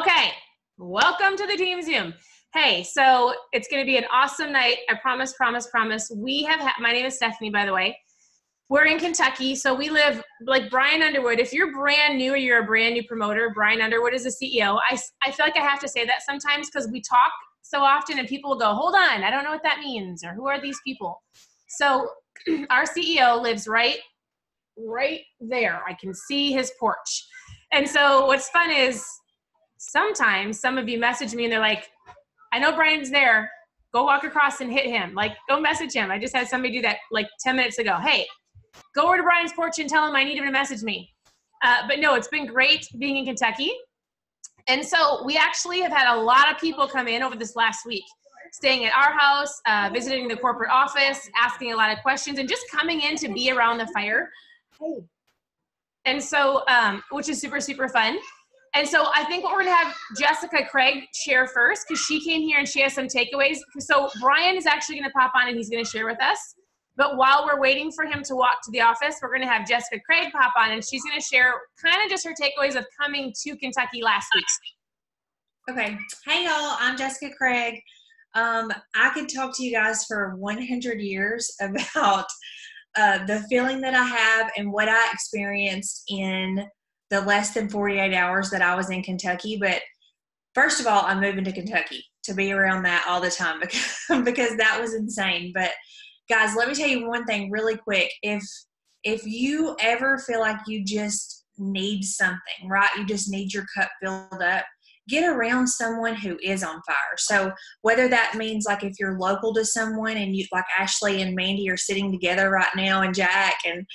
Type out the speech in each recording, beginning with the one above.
Okay, welcome to the Team Zoom. Hey, so it's going to be an awesome night. I promise. We have, my name is Stephanie, by the way. We're in Kentucky, so we live like Brian Underwood. If you're brand new or you're a brand new promoter, Brian Underwood is the CEO. I feel like I have to say that sometimes because we talk so often and people will go, hold on, I don't know what that means, or who are these people? So our CEO lives right there. I can see his porch. And so what's fun is sometimes some of you message me and they're like, I know Brian's there. Go walk across and hit him. Like, go message him. I just had somebody do that like 10 minutes ago. Hey, go over to Brian's porch and tell him I need him to message me. But no, it's been great being in Kentucky. And so we actually have had a lot of people come in over this last week, staying at our house, visiting the corporate office, asking a lot of questions, and just coming in to be around the fire. And so, which is super, super fun. And so I think what we're going to have Jessica Craig share first, because she came here and she has some takeaways. So Brian is actually going to pop on and he's going to share with us. But while we're waiting for him to walk to the office, we're going to have Jessica Craig pop on and she's going to share kind of just her takeaways of coming to Kentucky last week. Okay. Hey, y'all. I'm Jessica Craig. I could talk to you guys for 100 years about the feeling that I have and what I experienced in the less than 48 hours that I was in Kentucky. But first of all, I'm moving to Kentucky to be around that all the time because that was insane. But guys, let me tell you one thing really quick. If you ever feel like you just need something, right? You just need your cup filled up. Get around someone who is on fire. So whether that means like if you're local to someone and you like Ashley and Mandy are sitting together right now and Jack, and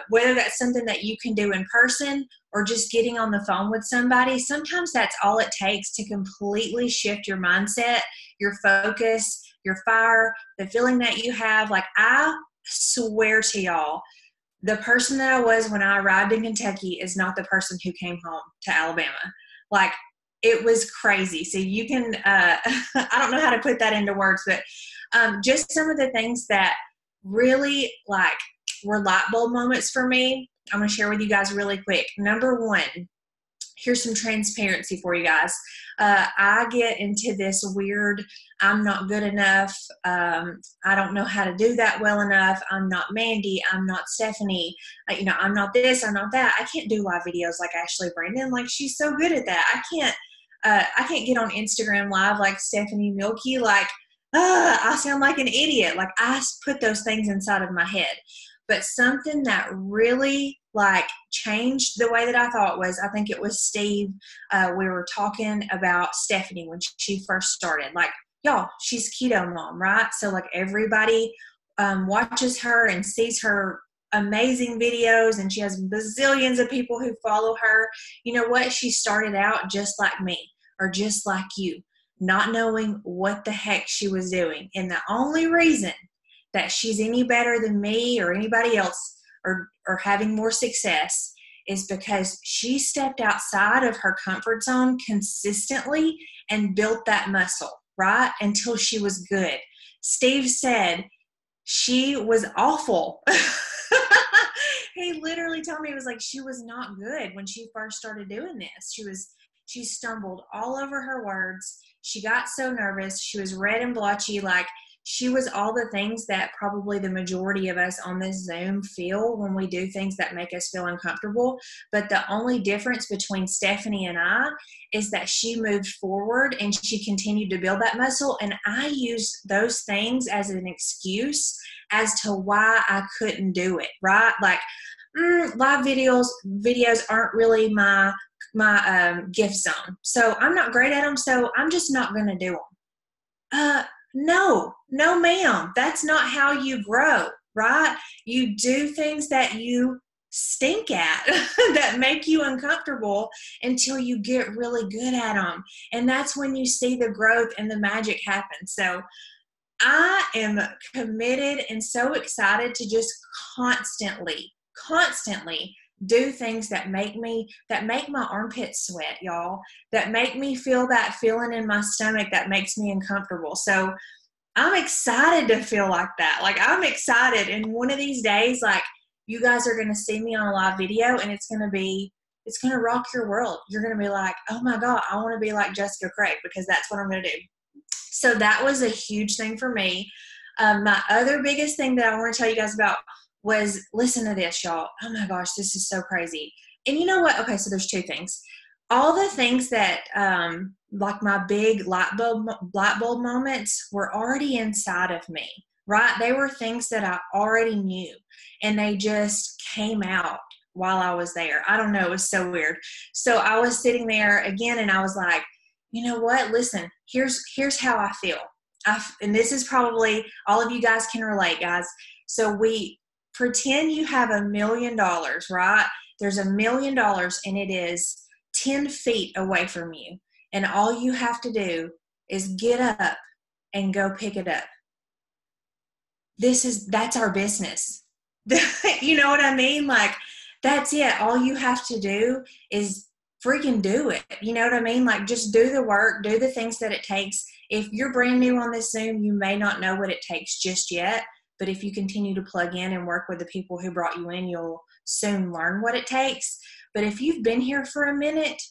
whether that's something that you can do in person or just getting on the phone with somebody, sometimes that's all it takes to completely shift your mindset, your focus, your fire, the feeling that you have. Like I swear to y'all, the person that I was when I arrived in Kentucky is not the person who came home to Alabama. Like, it was crazy. So you can, I don't know how to put that into words, but just some of the things that really like were light bulb moments for me, I'm going to share with you guys really quick. Number one, here's some transparency for you guys. I get into this weird, I'm not good enough. I don't know how to do that well enough. I'm not Mandy. I'm not Stephanie. I'm not this. I'm not that. I can't do live videos like Ashley Brandon. Like she's so good at that. I can't get on Instagram live like Stephanie Milkie. Like, I sound like an idiot. Like I put those things inside of my head. But something that really like changed the way that I thought was, I think it was Steve. We were talking about Stephanie when she first started. Like, y'all, she's keto mom, right? So like everybody watches her and sees her amazing videos, and she has bazillions of people who follow her. You know what? She started out just like me or just like you, not knowing what the heck she was doing. And the only reason that she's any better than me or anybody else or having more success is because she stepped outside of her comfort zone consistently and built that muscle, right? Until she was good. Steve said she was awful. He literally told me, it was like she was not good when she first started doing this. She stumbled all over her words. She got so nervous. She was red and blotchy. Like she was all the things that probably the majority of us on this Zoom feel when we do things that make us feel uncomfortable. But the only difference between Stephanie and I is that she moved forward and she continued to build that muscle. And I used those things as an excuse as to why I couldn't do it, right? Like live videos aren't really my gift zone. So I'm not great at them. So I'm just not going to do them. No, ma'am. That's not how you grow, right? You do things that you stink at that make you uncomfortable until you get really good at them. And that's when you see the growth and the magic happen. So I am committed and so excited to just constantly do things that make my armpits sweat, y'all, that make me feel that feeling in my stomach that makes me uncomfortable. So I'm excited to feel like that. Like I'm excited. And one of these days, like you guys are going to see me on a live video and it's going to be it's going to rock your world. You're going to be like, oh my God, I want to be like Jessica Craig, because that's what I'm going to do. So that was a huge thing for me. My other biggest thing that I want to tell you guys about was, listen to this, y'all. Oh my gosh, this is so crazy. And you know what? Okay, so there's two things. All the things that, like my big light bulb moments were already inside of me, right? They were things that I already knew, and they just came out while I was there. I don't know. It was so weird. So I was sitting there again, and I was like, you know what? Listen, here's how I feel. And this is probably, all of you guys can relate, guys. So we pretend you have $1 million, right? There's $1 million, and it is 10 feet away from you. And all you have to do is get up and go pick it up. That's our business. You know what I mean? Like, that's it. All you have to do is freaking do it. You know what I mean? Like, just do the work, do the things that it takes. If you're brand new on this Zoom, you may not know what it takes just yet, but if you continue to plug in and work with the people who brought you in, you'll soon learn what it takes. But if you've been here for a minute,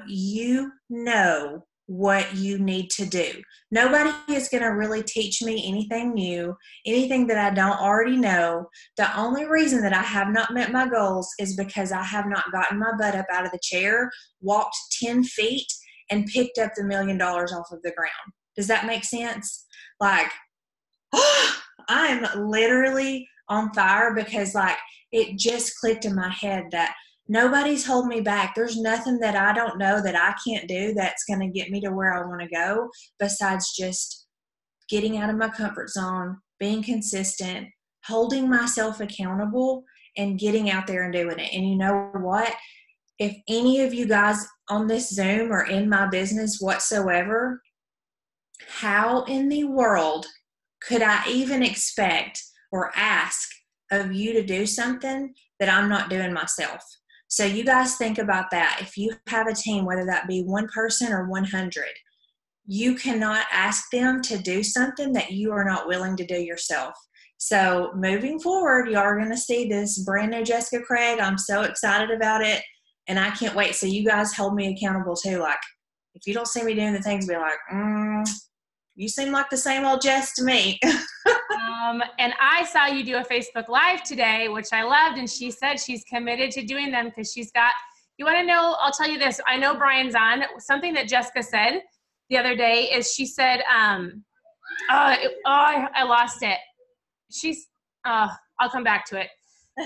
you know what you need to do. Nobody is going to really teach me anything new, anything that I don't already know. The only reason that I have not met my goals is because I have not gotten my butt up out of the chair, walked 10 feet, and picked up the $1 million off of the ground. Does that make sense? Like, I'm literally on fire, because like, it just clicked in my head that nobody's holding me back. There's nothing that I don't know that I can't do that's going to get me to where I want to go, besides just getting out of my comfort zone, being consistent, holding myself accountable, and getting out there and doing it. And you know what? If any of you guys on this Zoom are in my business whatsoever, how in the world could I even expect or ask of you to do something that I'm not doing myself? So you guys think about that. If you have a team, whether that be one person or 100, you cannot ask them to do something that you are not willing to do yourself. So moving forward, you are going to see this brand new Jessica Craig. I'm so excited about it, and I can't wait. So you guys hold me accountable too. Like, if you don't see me doing the things, be like, you seem like the same old Jess to me. And I saw you do a Facebook Live today, which I loved, and she said she's committed to doing them because she's got, you want to know, I'll tell you this, I know Brian's on. Something that Jessica said the other day is, she said, I lost it. I'll come back to it.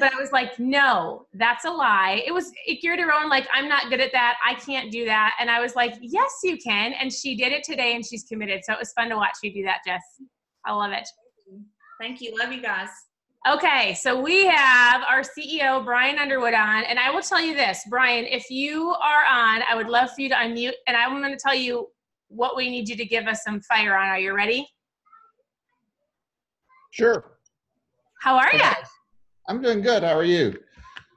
But I was like, no, that's a lie. It was geared around like, I'm not good at that. I can't do that. And I was like, yes, you can. And she did it today, and she's committed. So it was fun to watch you do that, Jess. I love it. Thank you. Love you guys. Okay, so we have our CEO, Brian Underwood, on. And I will tell you this, Brian, if you are on, I would love for you to unmute. And I'm going to tell you what we need you to give us some fire on. Are you ready? Sure. How are you? I'm doing good. How are you?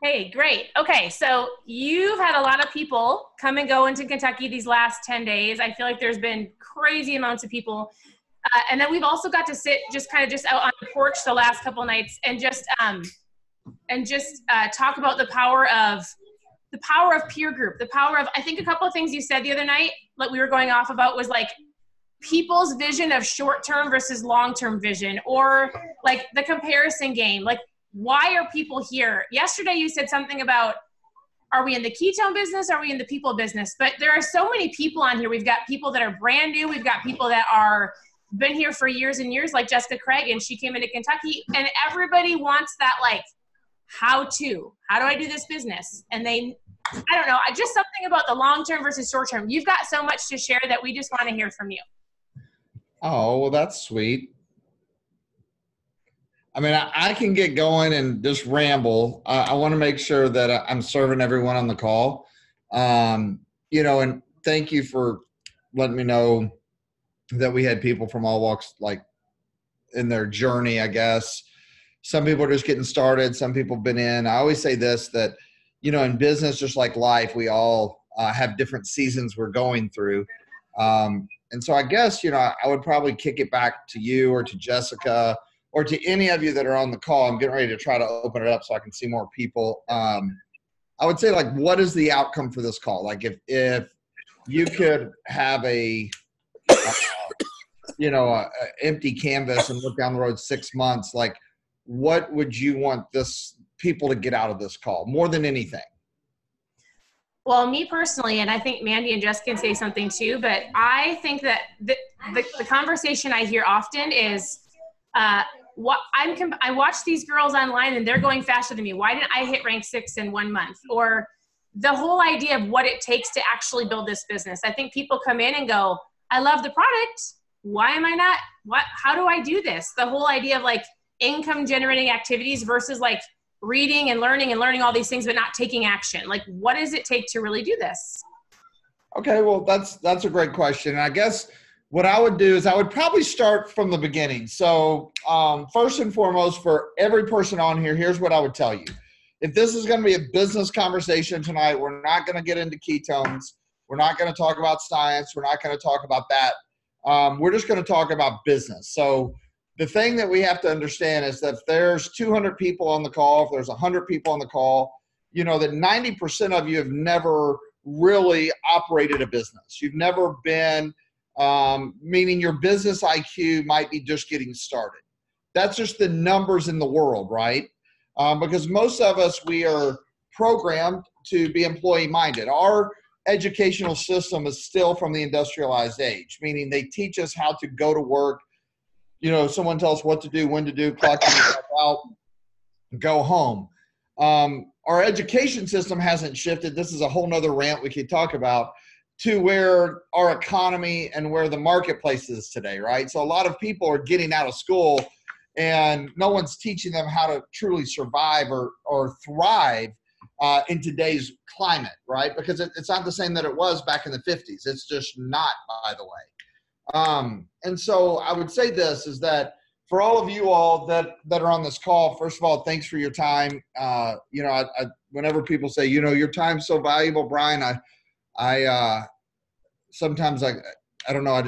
Hey, great. Okay, so you've had a lot of people come and go into Kentucky these last 10 days. I feel like there's been crazy amounts of people. And then we've also got to sit just out on the porch the last couple nights and just talk about the power of peer group, the power of, I think a couple of things you said the other night, like we were going off about, was like people's vision of short-term versus long-term vision, or like the comparison game. Like, why are people here? Yesterday you said something about, are we in the ketone business? Are we in the people business? But there are so many people on here. We've got people that are brand new. We've got people that are been here for years and years, like Jessica Craig, and she came into Kentucky, and everybody wants that, like, how do I do this business? And I don't know, just something about the long-term versus short-term. You've got so much to share that we just want to hear from you. Oh, well, that's sweet. I mean, I can get going and just ramble. I want to make sure that I'm serving everyone on the call. And thank you for letting me know that we had people from all walks, like, in their journey, I guess. Some people are just getting started. Some people have been in. I always say this, that, in business, just like life, we all have different seasons we're going through. And so I guess, I would probably kick it back to you or to Jessica or to any of you that are on the call. I'm getting ready to try to open it up so I can see more people. I would say, like, what is the outcome for this call? Like, if you could have a empty canvas and look down the road 6 months, like, what would you want this people to get out of this call more than anything? Well, me personally, and I think Mandy and Jess can say something too, but I think that the conversation I hear often is, I watch these girls online and they're going faster than me. Why didn't I hit rank 6 in 1 month? Or the whole idea of what it takes to actually build this business. I think people come in and go, I love the product. Why am I not? How do I do this? The whole idea of like income generating activities versus like reading and learning all these things, but not taking action. Like, what does it take to really do this? Okay, well, that's a great question. And I guess what I would do is I would probably start from the beginning. So first and foremost, for every person on here, here's what I would tell you. If this is going to be a business conversation tonight, we're not going to get into ketones. We're not going to talk about science. We're not going to talk about that. We're just going to talk about business. So the thing that we have to understand is that if there's 200 people on the call, if there's 100 people on the call, you know that 90% of you have never really operated a business. You've never been, meaning your business IQ might be just getting started. That's just the numbers in the world, right? Because most of us, we are programmed to be employee-minded. Our educational system is still from the industrialized age, meaning they teach us how to go to work. You know, someone tells us what to do, when to do, clock in, clock out, go home. Our education system hasn't shifted. This is a whole nother rant we could talk about, to where our economy and where the marketplace is today, right? So a lot of people are getting out of school and no one's teaching them how to truly survive or thrive in today's climate, right? Because it's not the same that it was back in the 50s. It's just not, by the way. And so I would say this is that for all of you all that are on this call, first of all, thanks for your time. You know, I whenever people say, you know, your time's so valuable, Brian, I sometimes I don't know,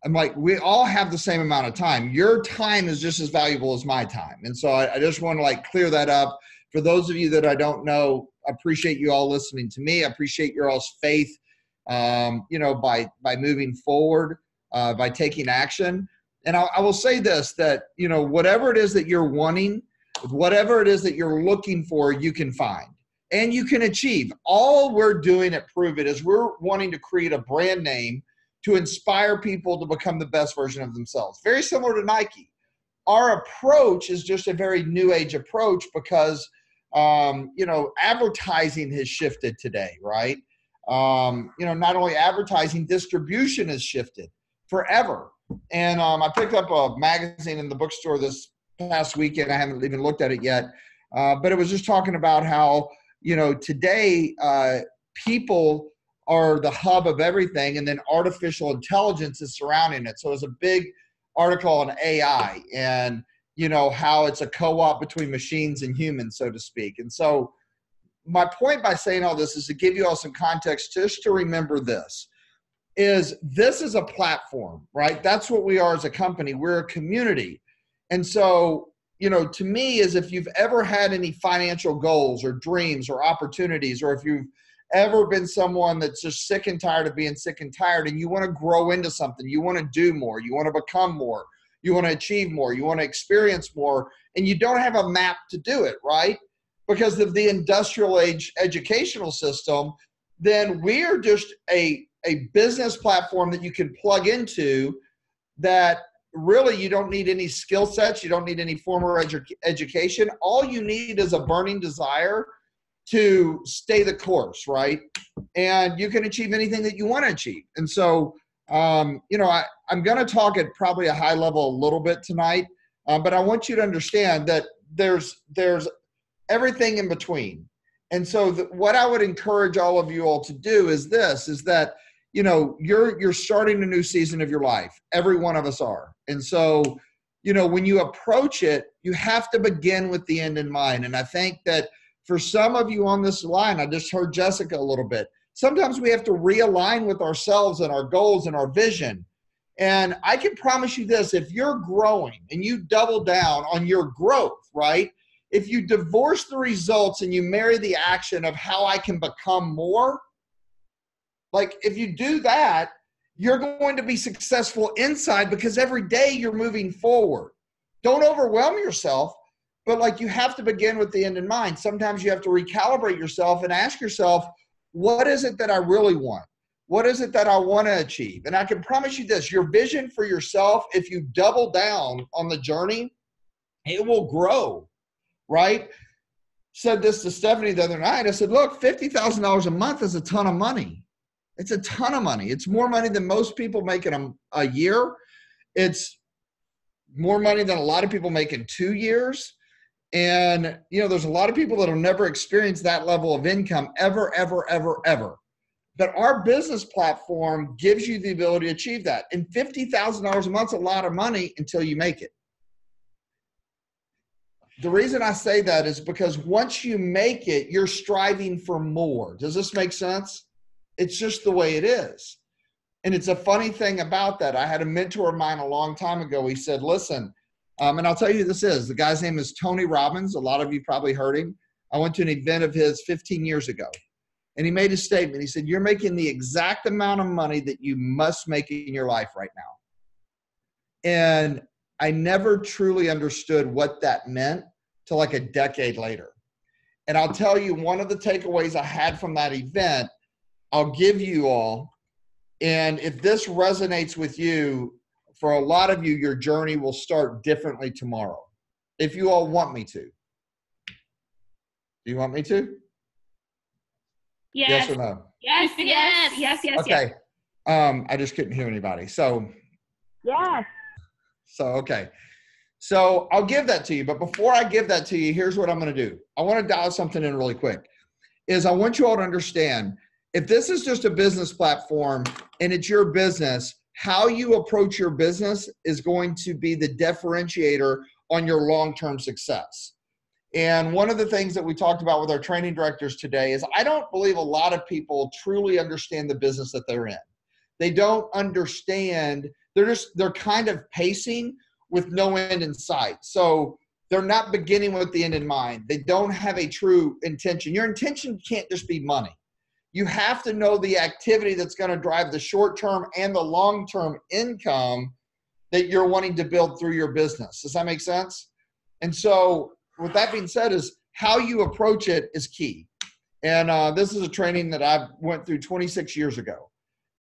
I'm like, we all have the same amount of time. Your time is just as valuable as my time. And so I just want to like clear that up. For those of you that I don't know, I appreciate you all listening to me. I appreciate your all's faith, you know, by moving forward, by taking action. And I will say this, that, you know, whatever it is that you're wanting, whatever it is that you're looking for, you can find and you can achieve. All we're doing at Prove It is we're wanting to create a brand name to inspire people to become the best version of themselves. Very similar to Nike. Our approach is just a very new age approach because, you know, advertising has shifted today, right? You know, not only advertising, distribution has shifted forever. And I picked up a magazine in the bookstore this past weekend. I haven't even looked at it yet. But it was just talking about how, you know, today people are the hub of everything, and then artificial intelligence is surrounding it. So it's a big article on AI and, you know, how it's a co-op between machines and humans, so to speak. And so my point by saying all this is to give you all some context, just to remember this is a platform, right? That's what we are as a company. We're a community. And so, you know, to me, is if you've ever had any financial goals or dreams or opportunities, or if you've ever been someone that's just sick and tired of being sick and tired and you want to grow into something, you want to do more, you want to become more, you want to achieve more, you want to experience more, and you don't have a map to do it, right? Because of the industrial age educational system, then we're just a business platform that you can plug into that really you don't need any skill sets, you don't need any formal education. All you need is a burning desire to stay the course, right? And you can achieve anything that you want to achieve. And so, you know, I'm going to talk at probably a high level a little bit tonight, but I want you to understand that there's everything in between. And so what I would encourage all of you all to do is this, is that, you know, you're starting a new season of your life. Every one of us are. And so, you know, when you approach it, you have to begin with the end in mind. And I think that for some of you on this line, I just heard Jessica a little bit, sometimes we have to realign with ourselves and our goals and our vision. And I can promise you this, if you're growing and you double down on your growth, right? If you divorce the results and you marry the action of how I can become more, like if you do that, you're going to be successful inside because every day you're moving forward. Don't overwhelm yourself, but like you have to begin with the end in mind. Sometimes you have to recalibrate yourself and ask yourself, what is it that I really want? What is it that I want to achieve? And I can promise you this, your vision for yourself, if you double down on the journey, it will grow, right? Said this to Stephanie the other night. I said, look, $50,000 a month is a ton of money. It's a ton of money. It's more money than most people make in a year. It's more money than a lot of people make in 2 years. And, there's a lot of people that will never experience that level of income ever, ever, ever, ever. But our business platform gives you the ability to achieve that. And $50,000 a month is a lot of money until you make it. The reason I say that is because once you make it, you're striving for more. Does this make sense? It's just the way it is. And it's a funny thing about that. I had a mentor of mine a long time ago. He said, listen, and I'll tell you who this is. The guy's name is Tony Robbins. A lot of you probably heard him. I went to an event of his 15 years ago. And he made a statement. He said, you're making the exact amount of money that you must make in your life right now. And I never truly understood what that meant till like a decade later. And I'll tell you, one of the takeaways I had from that event, I'll give you all. And if this resonates with you, for a lot of you, your journey will start differently tomorrow. If you all want me to. Do you want me to? Yes. Yes or no? Yes. Okay. I just couldn't hear anybody. So. Yes. So, okay. So I'll give that to you. But before I give that to you, here's what I'm going to do. I want to dial something in really quick. I want you all to understand, if this is just a business platform and it's your business, how you approach your business is going to be the differentiator on your long-term success. And one of the things that we talked about with our training directors today is I don't believe a lot of people truly understand the business that they're in. They don't understand. They're kind of pacing with no end in sight. So they're not beginning with the end in mind. They don't have a true intention. Your intention can't just be money. You have to know the activity that's going to drive the short-term and the long-term income that you're wanting to build through your business. Does that make sense? And so with that being said, is how you approach it is key. And this is a training that I went through 26 years ago.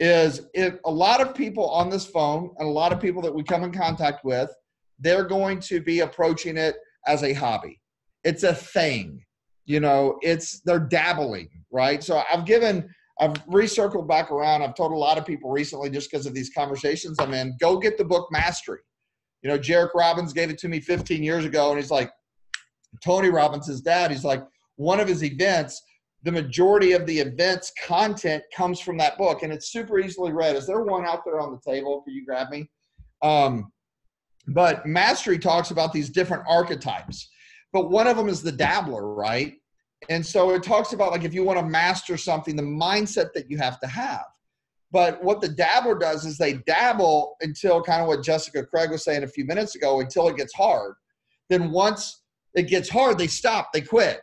If a lot of people on this phone and a lot of people that we come in contact with, they're going to be approaching it as a hobby. It's a thing, they're dabbling, right? So I've recircled back around. I've told a lot of people recently, just because of these conversations I'm in, go get the book Mastery. Jarek Robbins gave it to me 15 years ago. And he's like, Tony Robbins, his dad, he's like, one of his events, the majority of the event's content comes from that book. And it's super easily read. Is there one out there on the table? Can you grab me? But Mastery talks about these different archetypes. But one of them is the dabbler, right? And so it talks about, like, if you want to master something, the mindset that you have to have. But what the dabbler does is they dabble until, kind of what Jessica Craig was saying a few minutes ago, until it gets hard. Then once it gets hard, they stop, they quit.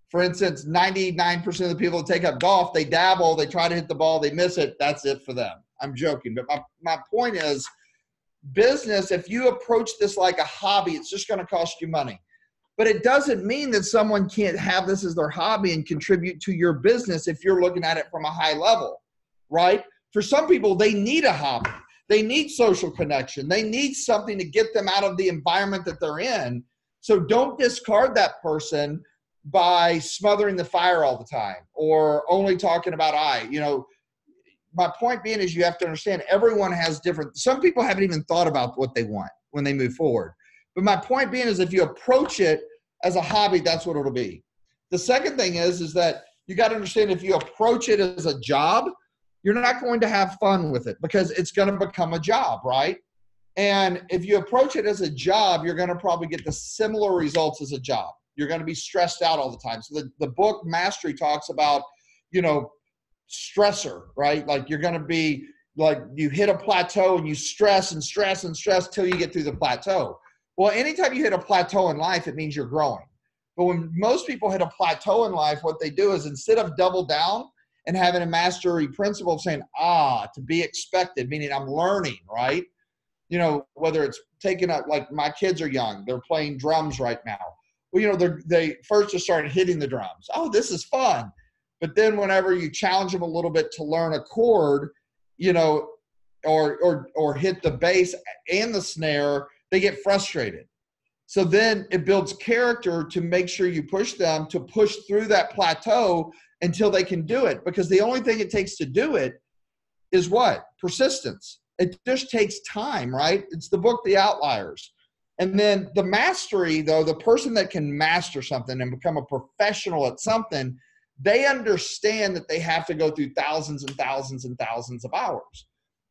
For instance, 99% of the people that take up golf, they dabble, they try to hit the ball, they miss it. That's it for them. I'm joking. But my point is, business, if you approach this like a hobby, it's just going to cost you money. But it doesn't mean that someone can't have this as their hobby and contribute to your business if you're looking at it from a high level, right? For some people, they need a hobby. They need social connection. They need something to get them out of the environment that they're in. So don't discard that person by smothering the fire all the time or only talking about my point being is you have to understand everyone has different, some people haven't even thought about what they want when they move forward. But my point being is if you approach it as a hobby, that's what it'll be. The second thing is that you got to understand if you approach it as a job, you're not going to have fun with it because it's going to become a job, right? And if you approach it as a job, you're going to probably get the similar results as a job. You're going to be stressed out all the time. So the book Mastery talks about, stressor, right? Like you're going to be like you hit a plateau and you stress and stress and stress till you get through the plateau. Well, anytime you hit a plateau in life, it means you're growing. But when most people hit a plateau in life, what they do is instead of double down and having a mastery principle of saying, to be expected, meaning I'm learning, right? You know, whether it's taking up, like my kids are young, they're playing drums right now. Well, you know, they first just started hitting the drums. Oh, this is fun. But then whenever you challenge them a little bit to learn a chord, you know, or hit the bass and the snare, they get frustrated. So then it builds character to make sure you push them to push through that plateau until they can do it. Because the only thing it takes to do it is what? Persistence. It just takes time, right? It's the book, The Outliers. And then the mastery, though, the person that can master something and become a professional at something, they understand that they have to go through thousands and thousands and thousands of hours.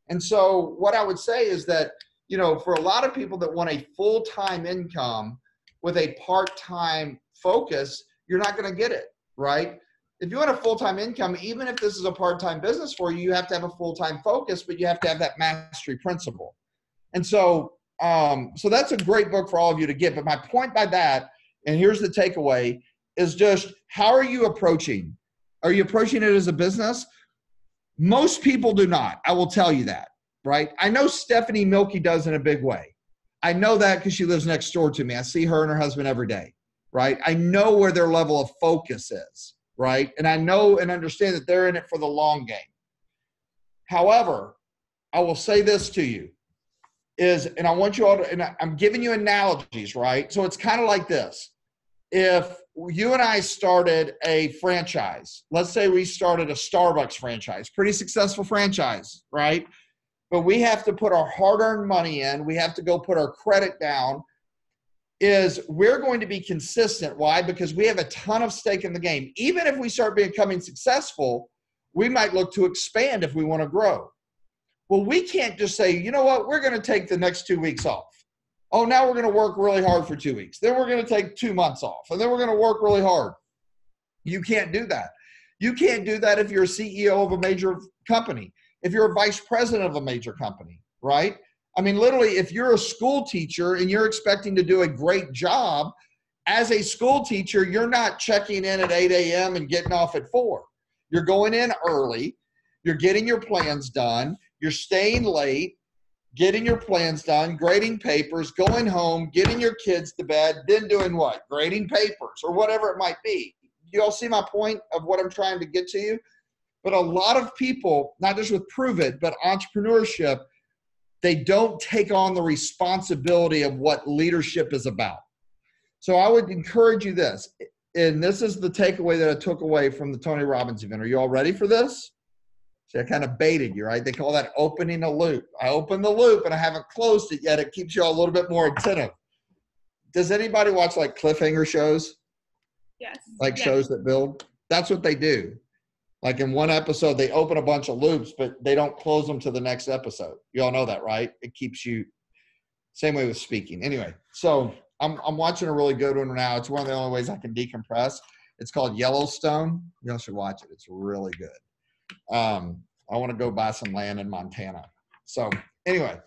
And so what I would say is that, you know, for a lot of people that want a full-time income with a part-time focus, you're not going to get it, right? If you want a full-time income, even if this is a part-time business for you, you have to have a full-time focus, but you have to have that mastery principle. And so, so that's a great book for all of you to get. But my point by that, and here's the takeaway, is just how are you approaching? Are you approaching it as a business? Most people do not. I will tell you that, right? I know Stephanie Milkie does in a big way. I know that because she lives next door to me. I see her and her husband every day, right? I know where their level of focus is, right? And I know and understand that they're in it for the long game. However, I will say this to you is, and I want you all to, and I'm giving you analogies, right? So it's kind of like this. If you and I started a franchise, let's say we started a Starbucks franchise, pretty successful franchise, right? But we have to put our hard-earned money in. We have to go put our credit down. Is we're going to be consistent. Why? Because we have a ton of stake in the game. Even if we start becoming successful, we might look to expand if we want to grow. Well, we can't just say, you know what, we're going to take the next 2 weeks off. Oh, now we're going to work really hard for 2 weeks. Then we're going to take 2 months off. And then we're going to work really hard. You can't do that. You can't do that if you're a CEO of a major company, if you're a vice president of a major company, right? I mean, literally, if you're a school teacher and you're expecting to do a great job, as a school teacher, you're not checking in at 8 a.m. and getting off at 4. You're going in early. You're getting your plans done. You're staying late, getting your plans done, grading papers, going home, getting your kids to bed, then doing what? Grading papers or whatever it might be. You all see my point of what I'm trying to get to you? But a lot of people, not just with Prove It, but entrepreneurship, they don't take on the responsibility of what leadership is about. So I would encourage you this, and this is the takeaway that I took away from the Tony Robbins event. Are you all ready for this? See, I kind of baited you, right? They call that opening a loop. I opened the loop and I haven't closed it yet. It keeps you all a little bit more attentive. Does anybody watch like cliffhanger shows? Yes. Like shows that build? That's what they do. Like in one episode, they open a bunch of loops, but they don't close them to the next episode. You all know that, right? It keeps you, same way with speaking. Anyway, so I'm watching a really good one now. It's one of the only ways I can decompress. It's called Yellowstone. You all should watch it. It's really good. I want to go buy some land in Montana. So anyway,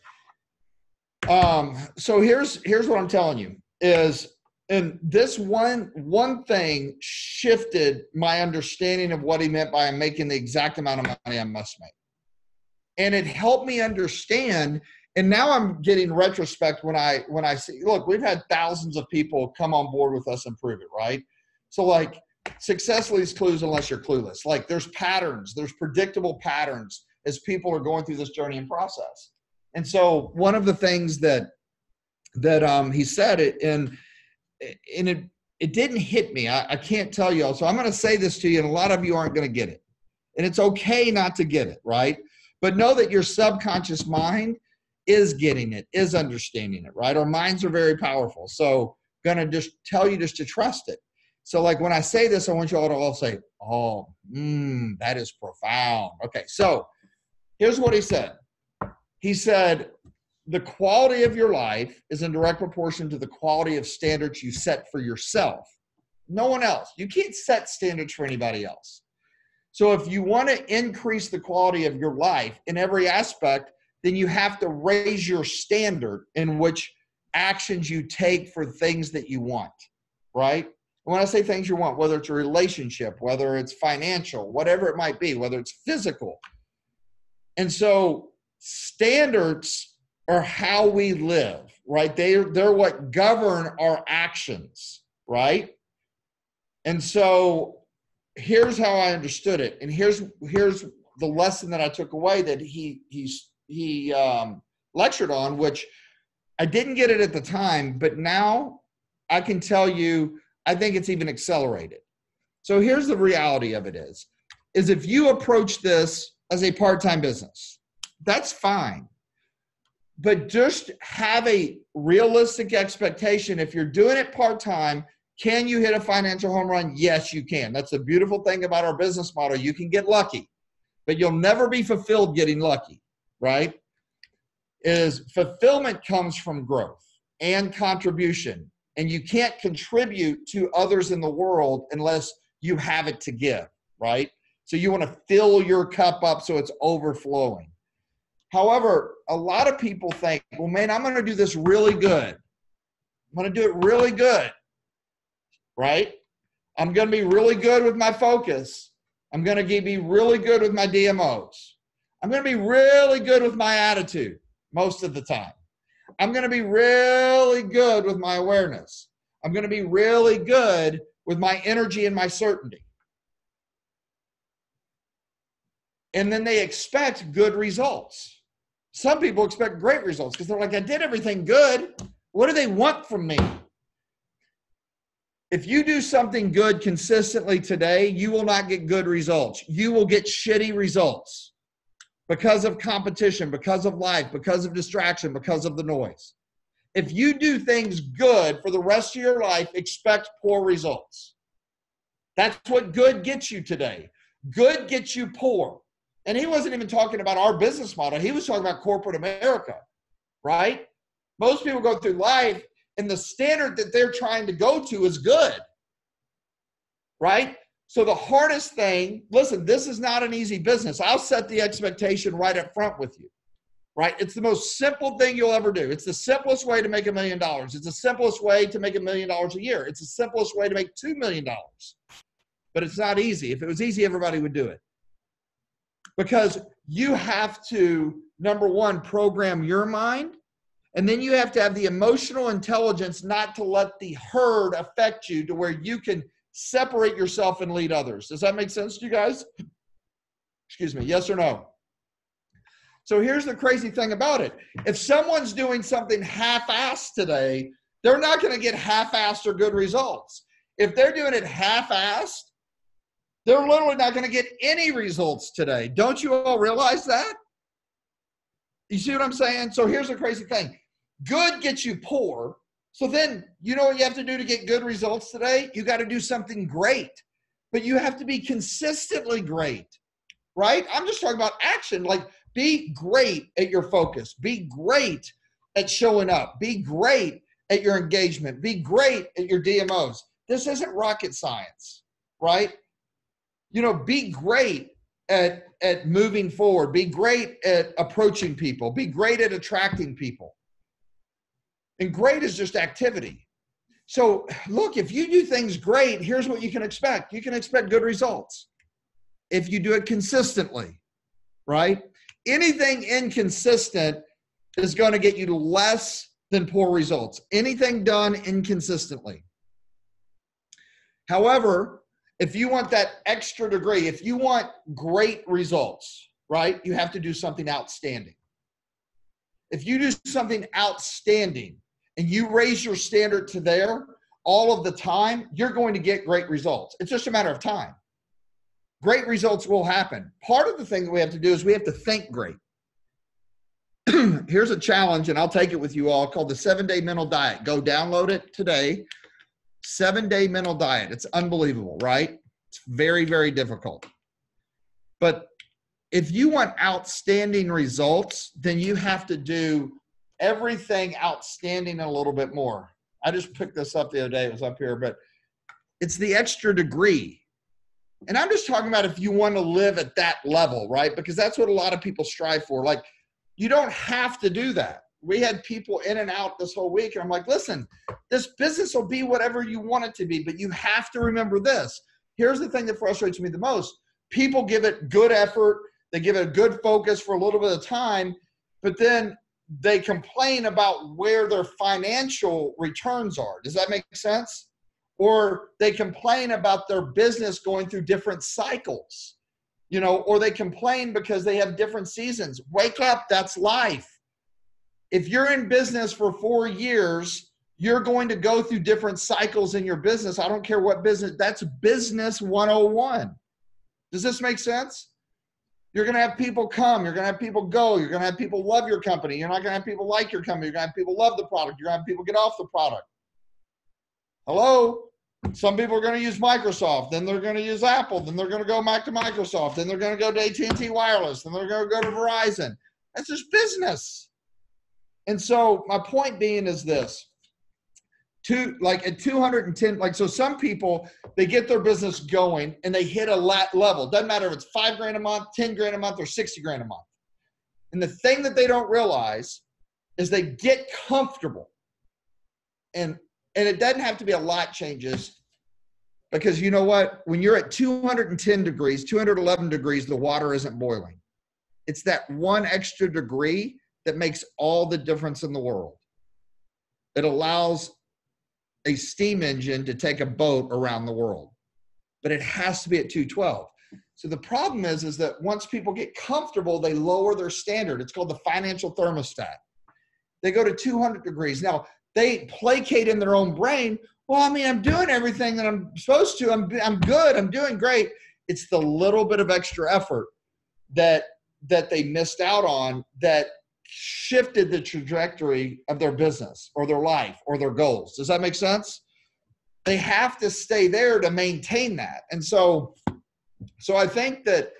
so here's what I'm telling you is, and this one thing shifted my understanding of what he meant by I'm making the exact amount of money I must make. And it helped me understand. And now I'm getting retrospect when I see, look, we've had thousands of people come on board with us and Prove It, right? So like, success leaves clues unless you're clueless. Like there's patterns, there's predictable patterns as people are going through this journey and process. And so one of the things that he said it, and it didn't hit me. I can't tell you all. So I'm going to say this to you, and a lot of you aren't going to get it. And it's okay not to get it, right? But know that your subconscious mind is getting it, is understanding it, right? Our minds are very powerful. So I'm going to just tell you just to trust it. So like when I say this, I want you all to all say, oh, that is profound. Okay, so here's what he said. He said, the quality of your life is in direct proportion to the quality of standards you set for yourself. No one else. You can't set standards for anybody else. So if you want to increase the quality of your life in every aspect, then you have to raise your standard in which actions you take for things that you want, right? And when I say things you want, whether it's a relationship, whether it's financial, whatever it might be, whether it's physical. And so standards are how we live, right? They're what govern our actions, right? And so here's how I understood it. And here's the lesson that I took away that he lectured on, which I didn't get it at the time, but now I can tell you, I think it's even accelerated. So here's the reality of it is if you approach this as a part-time business, that's fine. But just have a realistic expectation. If you're doing it part-time, can you hit a financial home run? Yes, you can. That's the beautiful thing about our business model. You can get lucky, but you'll never be fulfilled getting lucky, right? Fulfillment comes from growth and contribution. And you can't contribute to others in the world unless you have it to give, right? So you want to fill your cup up so it's overflowing. However, a lot of people think, well, man, I'm going to do this really good. I'm going to do it really good, right? I'm going to be really good with my focus. I'm going to be really good with my DMOs. I'm going to be really good with my attitude most of the time. I'm going to be really good with my awareness. I'm going to be really good with my energy and my certainty. And then they expect good results. Some people expect great results because they're like, I did everything good. What do they want from me? If you do something good consistently today, you will not get good results. You will get shitty results because of competition, because of life, because of distraction, because of the noise. If you do things good for the rest of your life, expect poor results. That's what good gets you today. Good gets you poor. And he wasn't even talking about our business model. He was talking about corporate America, right? Most people go through life and the standard that they're trying to go to is good, right? So the hardest thing, listen, this is not an easy business. I'll set the expectation right up front with you, right? It's the most simple thing you'll ever do. It's the simplest way to make $1 million. It's the simplest way to make $1 million a year. It's the simplest way to make $2 million. But it's not easy. If it was easy, everybody would do it. Because you have to, number one, program your mind. And then you have to have the emotional intelligence not to let the herd affect you to where you can separate yourself and lead others. Does that make sense to you guys? Excuse me, yes or no? So here's the crazy thing about it. If someone's doing something half-assed today, they're not going to get half-assed or good results. If they're doing it half-assed, they're literally not going to get any results today. Don't you all realize that? You see what I'm saying? So here's the crazy thing. Good gets you poor. So then, you know what you have to do to get good results today? You got to do something great. But you have to be consistently great, right? I'm just talking about action. Like, be great at your focus. Be great at showing up. Be great at your engagement. Be great at your DMOs. This isn't rocket science, right? You know, be great at moving forward. Be great at approaching people. Be great at attracting people. And great is just activity. So look, if you do things great, here's what you can expect. You can expect good results if you do it consistently, right? Anything inconsistent is going to get you to less than poor results. Anything done inconsistently. However, if you want that extra degree, if you want great results, right, you have to do something outstanding. If you do something outstanding and you raise your standard to there all of the time, you're going to get great results. It's just a matter of time. Great results will happen. Part of the thing that we have to do is we have to think great. Here's a challenge, and I'll take it with you all, called the 7-Day Mental Diet. Go download it today. 7-Day Mental Diet. It's unbelievable, right? It's very, very difficult. But if you want outstanding results, then you have to do everything outstanding and a little bit more. I just picked this up the other day. It was up here, but it's the extra degree. And I'm just talking about if you want to live at that level, right? Because that's what a lot of people strive for. Like, you don't have to do that, we had people in and out this whole week. And I'm like, listen, this business will be whatever you want it to be, but you have to remember this. Here's the thing that frustrates me the most. People give it good effort. They give it a good focus for a little bit of time, but then they complain about where their financial returns are. Does that make sense? Or they complain about their business going through different cycles, you know, or they complain because they have different seasons. Wake up, that's life. If you're in business for 4 years, you're going to go through different cycles in your business. I don't care what business, that's business 101. Does this make sense? You're going to have people come. You're going to have people go. You're going to have people love your company. You're not going to have people like your company. You're going to have people love the product. You're going to have people get off the product. Hello? Some people are going to use Microsoft. Then they're going to use Apple. Then they're going to go back to Microsoft. Then they're going to go to AT&T Wireless. Then they're going to go to Verizon. That's just business. And so my point being is this. At 210, so some people, they get their business going and they hit a level. Doesn't matter if it's $5 grand a month, 10 grand a month, or 60 grand a month. And the thing that they don't realize is they get comfortable. And it doesn't have to be a lot changes, because you know what? When you're at 210 degrees, 211 degrees, the water isn't boiling. It's that one extra degree that makes all the difference in the world. It allows a steam engine to take a boat around the world, but it has to be at 212. So the problem is that once people get comfortable, they lower their standard. It's called the financial thermostat. They go to 200 degrees. Now, they placate in their own brain. Well, I mean, I'm doing everything that I'm supposed to. I'm good. I'm doing great. It's the little bit of extra effort that they missed out on that shifted the trajectory of their business or their life or their goals. Does that make sense? They have to stay there to maintain that. And so I think that,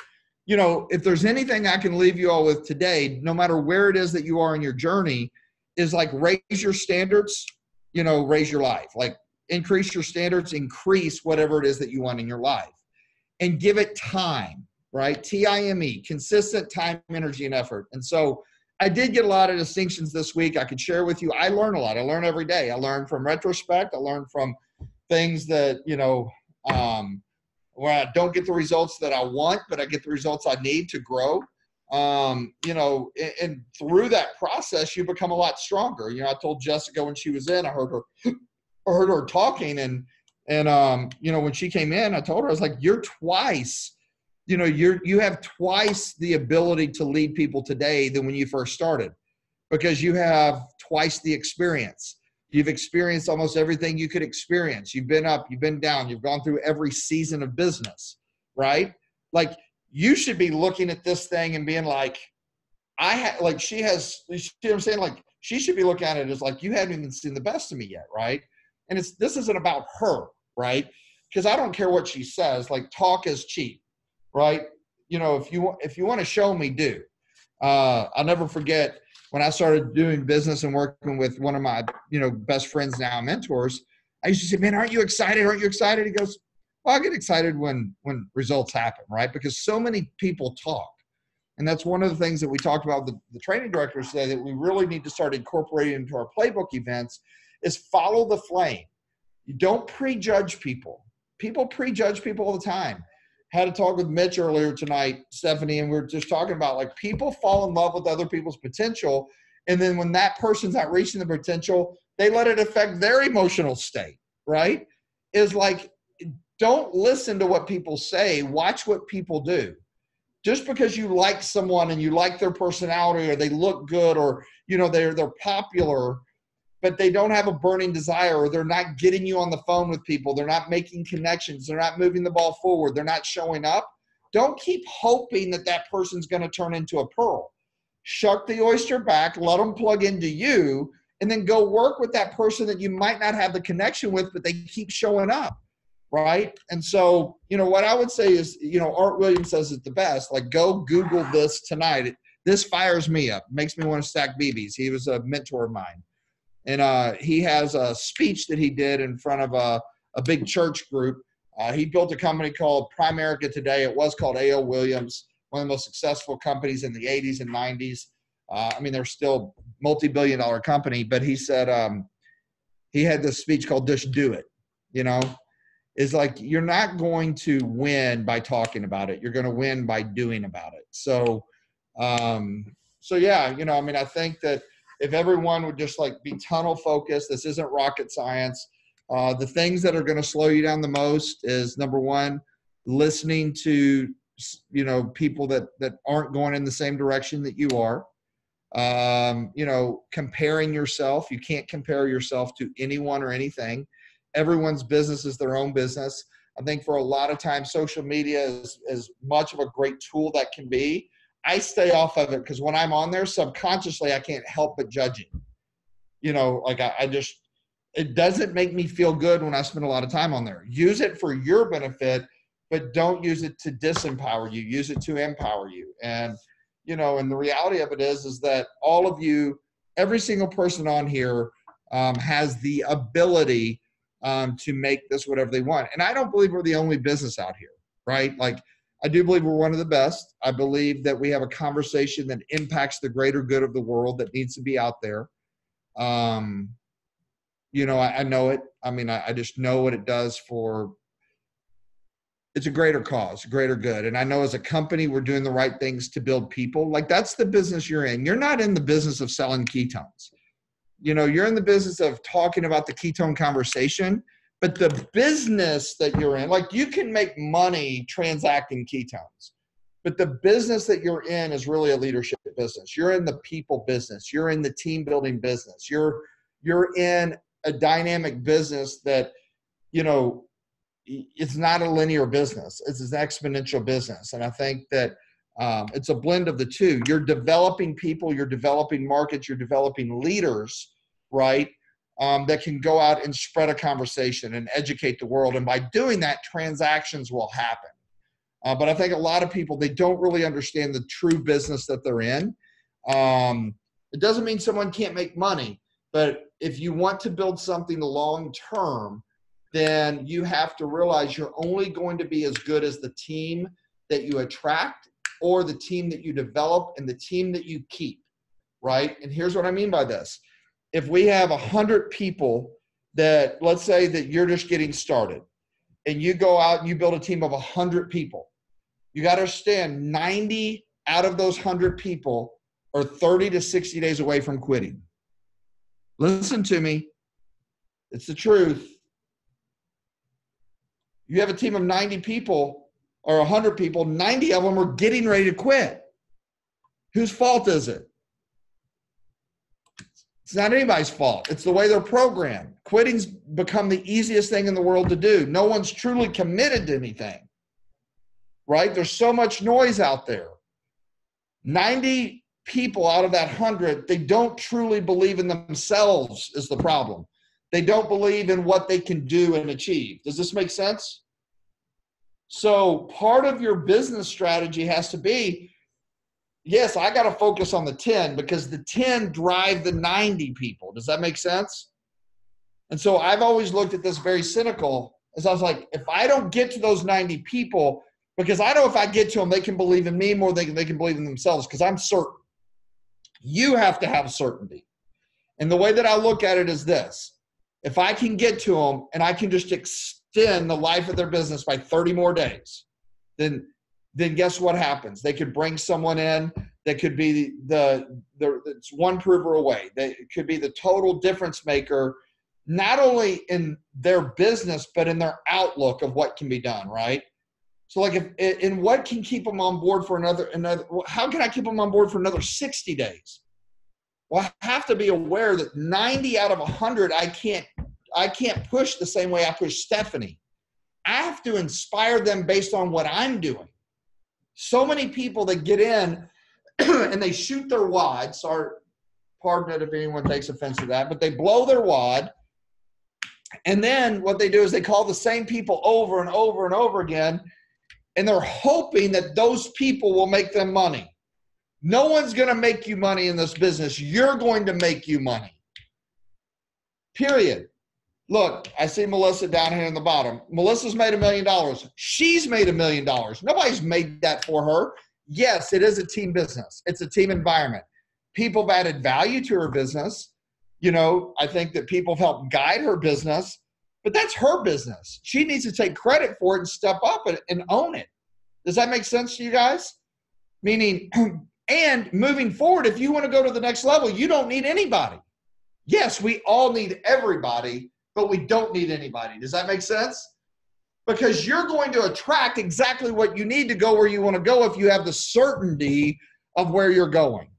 you know, if there's anything I can leave you all with today, no matter where it is that you are in your journey, is like raise your standards, you know, raise your life. Like increase your standards, increase whatever it is that you want in your life, and give it time, right? Time, consistent time, energy, and effort. And so I did get a lot of distinctions this week I could share with you. I learn a lot. I learn every day. I learn from retrospect. I learn from things that, you know, where I don't get the results that I want, but I get the results I need to grow. You know, and through that process, you become a lot stronger. You know, I told Jessica when she was in, I heard her talking, and you know, when she came in, I told her, I was like, you're twice. You know, you have twice the ability to lead people today than when you first started, because you have twice the experience. You've experienced almost everything you could experience. You've been up, you've been down, you've gone through every season of business, right? Like, you should be looking at this thing and being like, she has, you see what I'm saying? Like, she should be looking at it as like, you haven't even seen the best of me yet, right? And this isn't about her, right? Because I don't care what she says. Like, talk is cheap. Right? You know, if you want to show me, do. I'll never forget when I started doing business and working with one of my, you know, best friends now, mentors. I used to say, man, aren't you excited? Aren't you excited? He goes, well, I get excited when results happen, right? Because so many people talk. And that's one of the things that we talked about with the training directors today that we really need to start incorporating into our playbook events is follow the flame. You don't prejudge people. People prejudge people all the time. Had a talk with Mitch earlier tonight, Stephanie, and we were just talking about, like, people fall in love with other people's potential. And then when that person's not reaching the potential, they let it affect their emotional state, right? Is like, don't listen to what people say. Watch what people do. Just because you like someone and you like their personality, or they look good, or, you know, they're popular, but they don't have a burning desire, or they're not getting you on the phone with people, they're not making connections, they're not moving the ball forward, they're not showing up, don't keep hoping that that person's going to turn into a pearl. Shuck the oyster back, let them plug into you, and then go work with that person that you might not have the connection with, but they keep showing up, right? And so, you know, what I would say is, you know, Art Williams says it the best, like, go Google this tonight. This fires me up, makes me want to stack BBs. He was a mentor of mine. And he has a speech that he did in front of a big church group. He built a company called Primerica today. It was called A.O. Williams, one of the most successful companies in the 80s and 90s. I mean, they're still multi-billion-dollar company, but he said he had this speech called "Just Do It." You know, is like you're not going to win by talking about it. You're going to win by doing about it. So, so yeah, you know, I mean, I think that if everyone would just like be tunnel focused, this isn't rocket science. The things that are going to slow you down the most is, number one, listening to, you know, people that aren't going in the same direction that you are. You know, comparing yourself. You can't compare yourself to anyone or anything. Everyone's business is their own business. I think for a lot of times, social media is as much of a great tool that can be. I stay off of it because when I'm on there, subconsciously, I can't help but judging. You know, like I just, it doesn't make me feel good when I spend a lot of time on there. Use it for your benefit, but don't use it to disempower you. Use it to empower you. And, you know, and the reality of it is that all of you, every single person on here has the ability to make this whatever they want. And I don't believe we're the only business out here, right? Like, I do believe we're one of the best. I believe that we have a conversation that impacts the greater good of the world that needs to be out there. You know, I know it. I mean, I just know what it does for, it's a greater cause, greater good. And I know as a company, we're doing the right things to build people. Like, that's the business you're in. You're not in the business of selling ketones. You know, you're in the business of talking about the ketone conversation, but the business that you're in, like, you can make money transacting ketones, but the business that you're in is really a leadership business. You're in the people business. You're in the team building business. You're in a dynamic business that, you know, it's not a linear business. It's an exponential business. And I think that it's a blend of the two. You're developing people, you're developing markets, you're developing leaders, right, that can go out and spread a conversation and educate the world. And by doing that, transactions will happen. But I think a lot of people, they don't really understand the true business that they're in. It doesn't mean someone can't make money, but if you want to build something long term, then you have to realize you're only going to be as good as the team that you attract or the team that you develop and the team that you keep, right? And here's what I mean by this. If we have 100 people that, let's say that you're just getting started and you go out and you build a team of 100 people, you got to understand 90 out of those 100 people are 30 to 60 days away from quitting. Listen to me. It's the truth. You have a team of 90 people or 100 people, 90 of them are getting ready to quit. Whose fault is it? It's not anybody's fault. It's the way they're programmed. Quitting's become the easiest thing in the world to do. No one's truly committed to anything, right? There's so much noise out there. 90 people out of that 100, they don't truly believe in themselves is the problem. They don't believe in what they can do and achieve. Does this make sense? So part of your business strategy has to be, yes, I got to focus on the 10 because the 10 drive the 90 people. Does that make sense? And so I've always looked at this very cynical, as I was like, if I don't get to those 90 people, because I know if I get to them, they can believe in me more than they can believe in themselves because I'm certain. You have to have certainty. And the way that I look at it is this. If I can get to them and I can just extend the life of their business by 30 more days, then guess what happens? They could bring someone in that could be it's one prover away. It could be the total difference maker, not only in their business, but in their outlook of what can be done, right? So like in what can keep them on board for another, how can I keep them on board for another 60 days? Well, I have to be aware that 90 out of 100, I can't push the same way I push Stephanie. I have to inspire them based on what I'm doing. So many people that get in and they shoot their wad. Sorry, pardon it if anyone takes offense to that, but they blow their wad. And then what they do is they call the same people over and over and over again. And they're hoping that those people will make them money. No one's going to make you money in this business. You're going to make you money. Period. Look, I see Melissa down here in the bottom. Melissa's made $1 million. She's made $1 million. Nobody's made that for her. Yes, it is a team business. It's a team environment. people have added value to her business. You know, I think that people have helped guide her business, but that's her business. She needs to take credit for it and step up and own it. Does that make sense to you guys? Meaning, and moving forward, if you want to go to the next level, you don't need anybody. Yes, we all need everybody, but we don't need anybody. Does that make sense? Because you're going to attract exactly what you need to go where you want to go if you have the certainty of where you're going.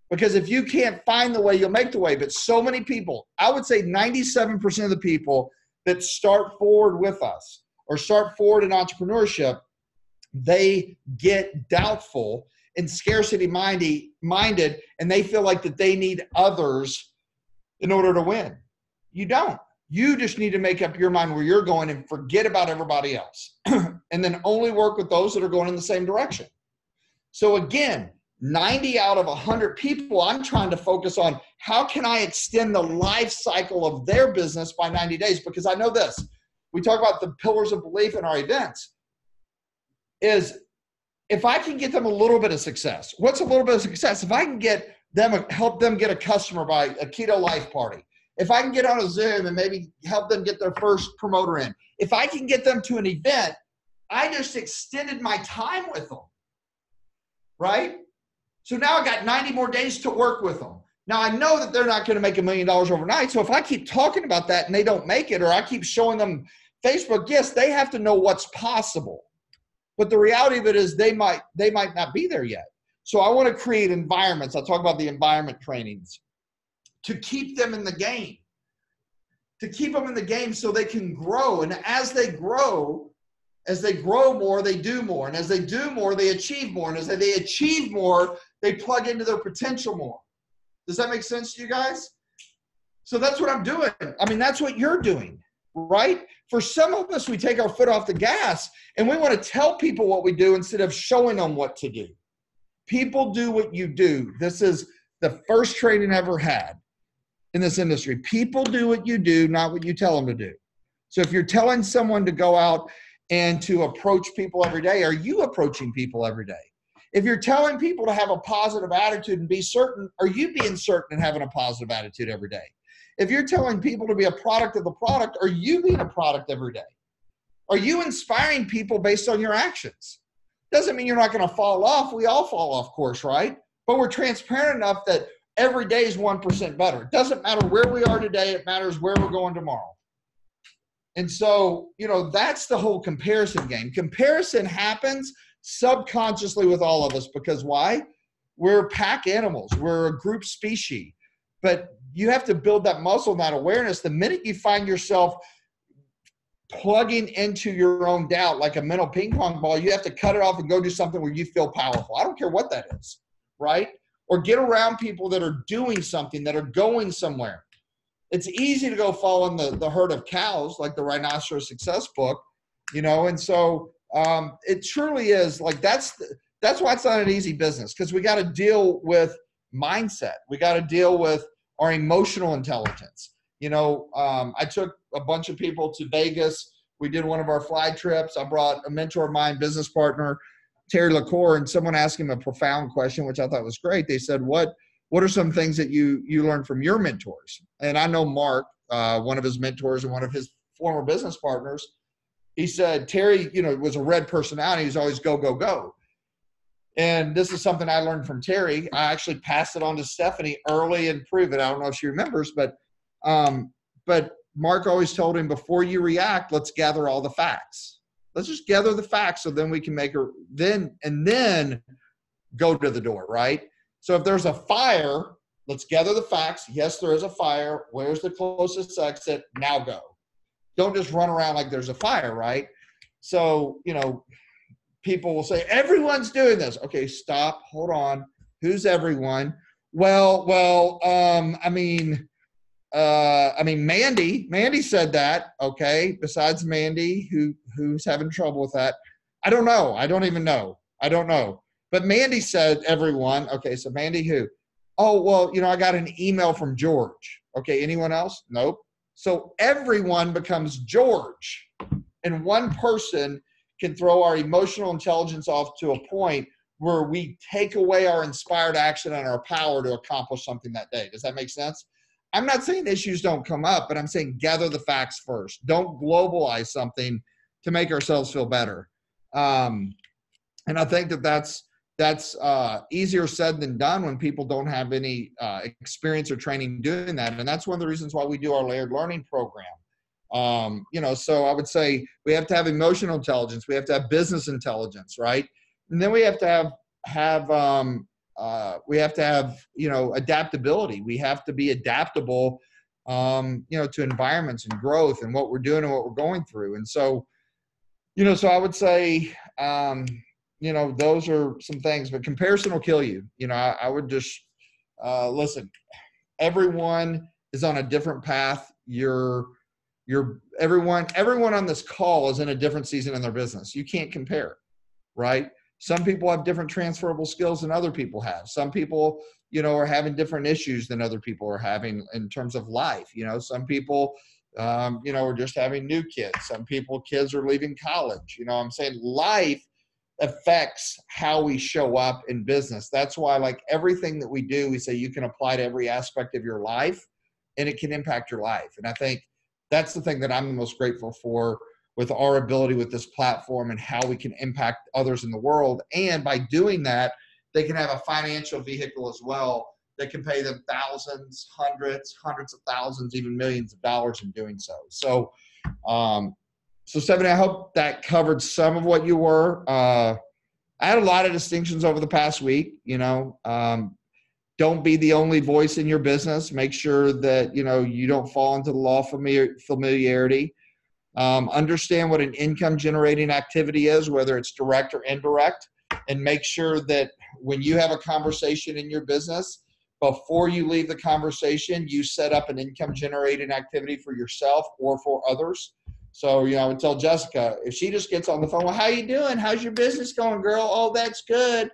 Because if you can't find the way, you'll make the way. But so many people, I would say 97% of the people that start forward with us or start forward in entrepreneurship, they get doubtful and scarcity minded, and they feel like that they need others in order to win. You don't. You just need to make up your mind where you're going and forget about everybody else. And then only work with those that are going in the same direction. So again, 90 out of 100 people, I'm trying to focus on how can I extend the life cycle of their business by 90 days? Because I know this. We talk about the pillars of belief in our events. Is if I can get them a little bit of success. What's a little bit of success? If I can get them, help them get a customer by a keto life party. If I can get on a Zoom and maybe help them get their first promoter in. If I can get them to an event, I just extended my time with them, right? So now I got 90 more days to work with them. Now I know that they're not going to make $1 million overnight. So if I keep talking about that and they don't make it, or I keep showing them Facebook, yes, they have to know what's possible. But the reality of it is they might not be there yet. So I want to create environments. I'll talk about the environment trainings to keep them in the game, so they can grow. And as they grow more, they do more. And as they do more, they achieve more. And as they achieve more, they plug into their potential more. Does that make sense to you guys? So that's what I'm doing. I mean, that's what you're doing, right? For some of us, we take our foot off the gas and we want to tell people what we do instead of showing them what to do. People do what you do. This is the first training I ever had in this industry. People do what you do, not what you tell them to do. So if you're telling someone to go out and to approach people every day, are you approaching people every day? If you're telling people to have a positive attitude and be certain, are you being certain and having a positive attitude every day? If you're telling people to be a product of the product, are you being a product every day? Are you inspiring people based on your actions? Doesn't mean you're not going to fall off. We all fall off course, right? But we're transparent enough that every day is 1% better. It doesn't matter where we are today. It matters where we're going tomorrow. And so, you know, that's the whole comparison game. Comparison happens subconsciously with all of us because why? We're pack animals. We're a group species. But you have to build that muscle and that awareness. The minute you find yourself plugging into your own doubt like a mental ping pong ball, you have to cut it off and go do something where you feel powerful. I don't care what that is, right? Or get around people that are doing something, that are going somewhere. It's easy to go follow in the herd of cows, like the Rhinoceros Success book, you know, and so it truly is like that's why it's not an easy business, because we got to deal with mindset. We got to deal with our emotional intelligence. You know, I took a bunch of people to Vegas. We did one of our fly trips. I brought a mentor of mine, business partner, Terry LaCour, and someone asked him a profound question, which I thought was great. They said, what are some things that you learned from your mentors? And I know Mark, one of his mentors and one of his former business partners, he said, Terry, you know, was a red personality. He was always go, go, go. And this is something I learned from Terry. I actually passed it on to Stephanie early and proved it. I don't know if she remembers, but Mark always told him, before you react, let's gather all the facts. Let's just gather the facts so then we can make then go to the door, right? So if there's a fire, let's gather the facts. Yes, there is a fire. Where's the closest exit? Now go. Don't just run around like there's a fire, right? So, you know, people will say, everyone's doing this. Okay, stop, hold on. Who's everyone? Well, I mean, Mandy said that, okay, besides Mandy, who's having trouble with that. I don't know. I don't even know. I don't know. But Mandy said everyone. Okay, so Mandy who? Oh, well, you know, I got an email from George. Okay, anyone else? Nope. So everyone becomes George. And one person can throw our emotional intelligence off to a point where we take away our inspired action and our power to accomplish something that day. Does that make sense? I'm not saying issues don't come up, but I'm saying gather the facts first. Don't globalize something to make ourselves feel better. And I think that's easier said than done when people don't have any experience or training doing that. And that's one of the reasons why we do our layered learning program. So I would say we have to have emotional intelligence. We have to have business intelligence, right? And then we have to have adaptability. We have to be adaptable, to environments and growth and what we're doing and what we're going through. And so, so I would say, those are some things, but comparison will kill you. I would just, listen, everyone is on a different path. Everyone on this call is in a different season in their business. You can't compare, right? Some people have different transferable skills than other people have. Some people, are having different issues than other people are having in terms of life. Some people, are just having new kids. Some kids are leaving college. I'm saying life affects how we show up in business. That's why, like everything that we do, we say you can apply to every aspect of your life and it can impact your life. And I think that's the thing that I'm the most grateful for with our ability with this platform and how we can impact others in the world. And by doing that, they can have a financial vehicle as well that can pay them thousands, hundreds of thousands, even millions of dollars in doing so. So, Stephanie, I hope that covered some of what you were. I had a lot of distinctions over the past week. Don't be the only voice in your business. Make sure that, you don't fall into the law of familiarity. Understand what an income generating activity is, whether it's direct or indirect, and make sure that when you have a conversation in your business, before you leave the conversation, you set up an income generating activity for yourself or for others. So, I would tell Jessica, if she just gets on the phone, well, how you doing? How's your business going, girl? Oh, that's good.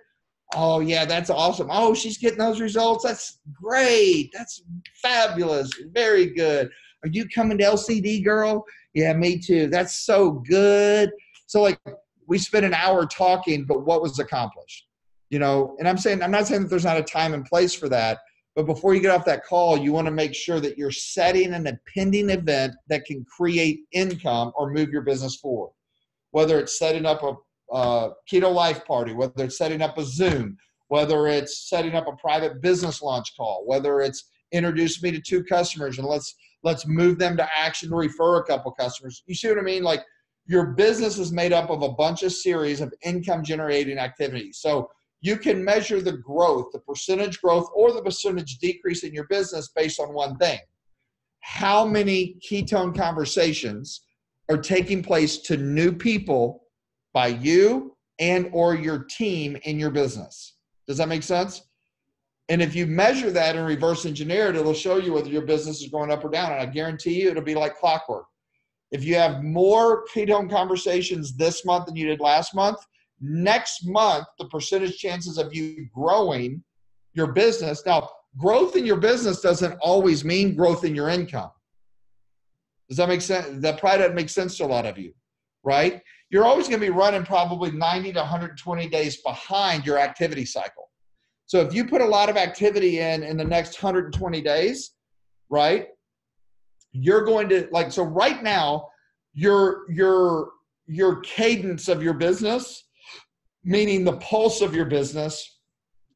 Oh, yeah, that's awesome. Oh, she's getting those results. That's great. That's fabulous. Very good. Are you coming to LCD, girl? Yeah, me too. That's so good. So, like, we spent an hour talking, but what was accomplished? And I'm not saying that there's not a time and place for that, but before you get off that call, you want to make sure that you're setting an impending event that can create income or move your business forward. Whether it's setting up a keto life party, whether it's setting up a Zoom, whether it's setting up a private business launch call, whether it's introduce me to 2 customers and let's move them to action to refer a couple customers. You see what I mean? Like, your business is made up of a bunch of series of income generating activities. So you can measure the growth, the percentage growth or the percentage decrease in your business based on one thing. How many ketone conversations are taking place to new people by you and or your team in your business? Does that make sense? And if you measure that and reverse engineer it, it'll show you whether your business is going up or down. And I guarantee you it'll be like clockwork. If you have more ketone conversations this month than you did last month, next month, the percentage chances of you growing your business. Now, growth in your business doesn't always mean growth in your income. Does that make sense? That probably doesn't make sense to a lot of you, right? You're always going to be running probably 90 to 120 days behind your activity cycle. So if you put a lot of activity in the next 120 days, right, you're going to so right now, your cadence of your business, meaning the pulse of your business,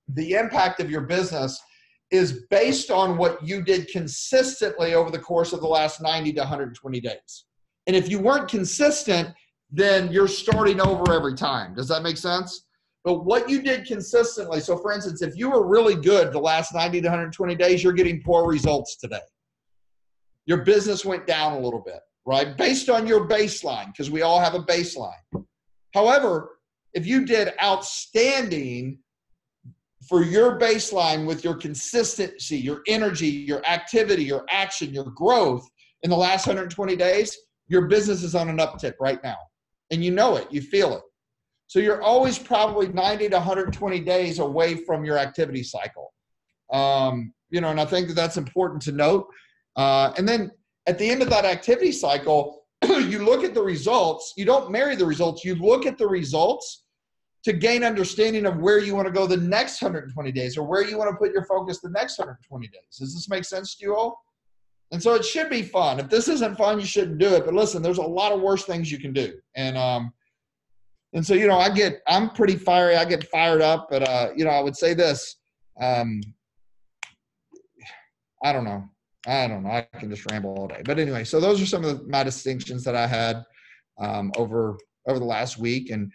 the impact of your business is based on what you did consistently over the course of the last 90 to 120 days. And if you weren't consistent, then you're starting over every time. Does that make sense? But what you did consistently, so for instance, if you were really good the last 90 to 120 days, you're getting poor results today. Your business went down a little bit, right? Based on your baseline, because we all have a baseline. However, if you did outstanding for your baseline with your consistency, your energy, your activity, your action, your growth in the last 120 days, your business is on an uptick right now. And you know it, you feel it. So you're always probably 90 to 120 days away from your activity cycle. And I think that that's important to note. And then at the end of that activity cycle, you look at the results. You don't marry the results. You look at the results to gain understanding of where you want to go the next 120 days or where you want to put your focus the next 120 days. Does this make sense to you all? And so it should be fun. If this isn't fun, you shouldn't do it. But listen, there's a lot of worse things you can do. And so, you know, I'm pretty fiery. I get fired up, but, you know, I would say this, I don't know. I can just ramble all day, but anyway, so those are some of my distinctions that I had, over the last week, and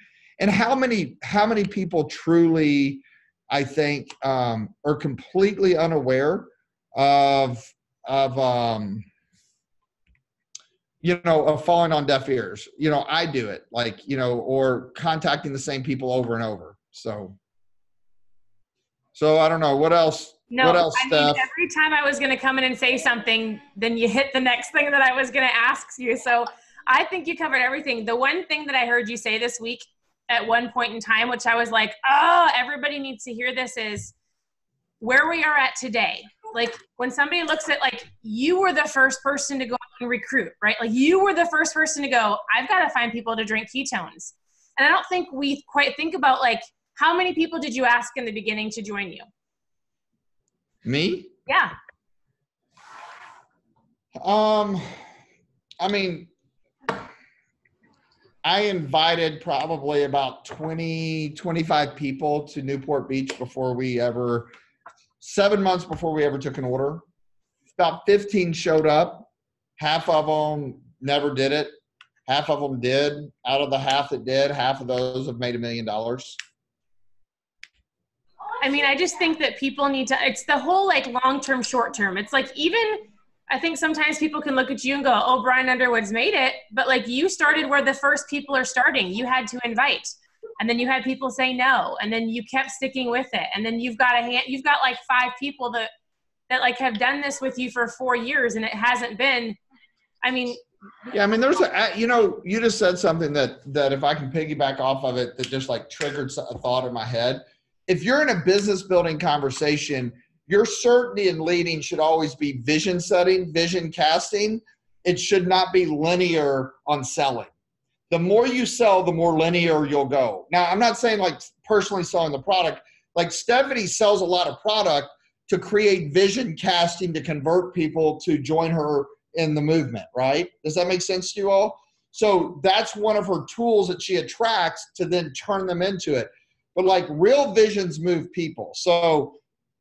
how many people truly, I think, are completely unaware of you know, of falling on deaf ears. You know, I do it, like, you know, or contacting the same people over and over. So I don't know what else. No, what else, I mean, Steph? every time I was going to come in and say something, then you hit the next thing that I was going to ask you. So I think you covered everything. The one thing that I heard you say this week at one point in time, which I was like, oh, everybody needs to hear this, is where we are at today. Like when somebody looks at, like, you were the first person to go and recruit, right? Like you were the first person to go, I've got to find people to drink ketones. And I don't think we quite think about, like, how many people did you ask in the beginning to join you? Me? Yeah. I mean, I invited probably about 20, 25 people to Newport Beach 7 months before we ever took an order. About 15 showed up. Half of them never did it. Half of them did. Out of the half that did, half of those have made $1 million. I mean, I just think that people need to, it's the whole, like, long-term, short-term. It's like, even, I think sometimes people can look at you and go, oh, Brian Underwood's made it. But like, you started where the first people are starting. You had to invite, and then you had people say no, and then you kept sticking with it. And then you've got like 5 people that like have done this with you for 4 years, and it hasn't been, I mean. Yeah. I mean, there's you know, you just said something that if I can piggyback off of it, that just like triggered a thought in my head. If you're in a business building conversation, your certainty in leading should always be vision setting, vision casting. It should not be linear on selling. The more you sell, the more linear you'll go. Now, I'm not saying like personally selling the product. Like Stephanie sells a lot of product to create vision casting to convert people to join her in the movement, right? Does that make sense to you all? So that's one of her tools that she attracts to then turn them into it. But like real visions move people. So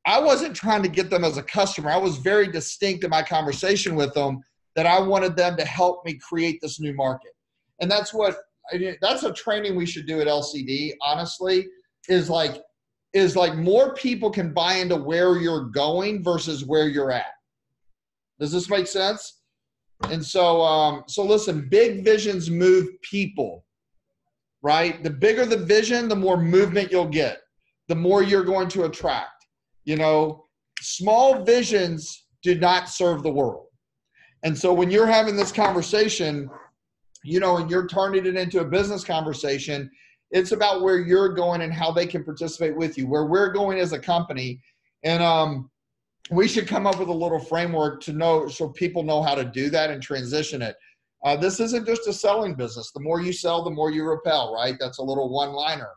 I wasn't trying to get them as a customer. I was very distinct in my conversation with them that I wanted them to help me create this new market. And that's a training we should do at LCD, honestly, is like more people can buy into where you're going versus where you're at. Does this make sense? And so listen, big visions move people. Right? The bigger the vision, the more movement you'll get, the more you're going to attract. You know, small visions do not serve the world. And so when you're having this conversation, you know, and you're turning it into a business conversation, it's about where you're going and how they can participate with you, where we're going as a company. And we should come up with a little framework to know, so people know how to do that and transition it. This isn't just a selling business. The more you sell, the more you repel, right? That's a little one-liner.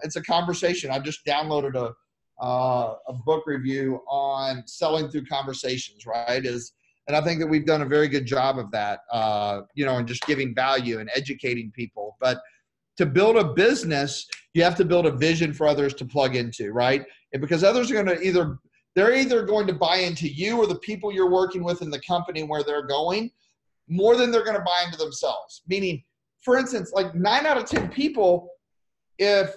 It's a conversation. I just downloaded a book review on selling through conversations, right? And I think that we've done a very good job of that, you know, and just giving value and educating people. But to build a business, you have to build a vision for others to plug into, right? And because others are going to they're either going to buy into you or the people you're working with in the company where they're going, more than they're going to buy into themselves. Meaning, for instance, like 9 out of 10 people, if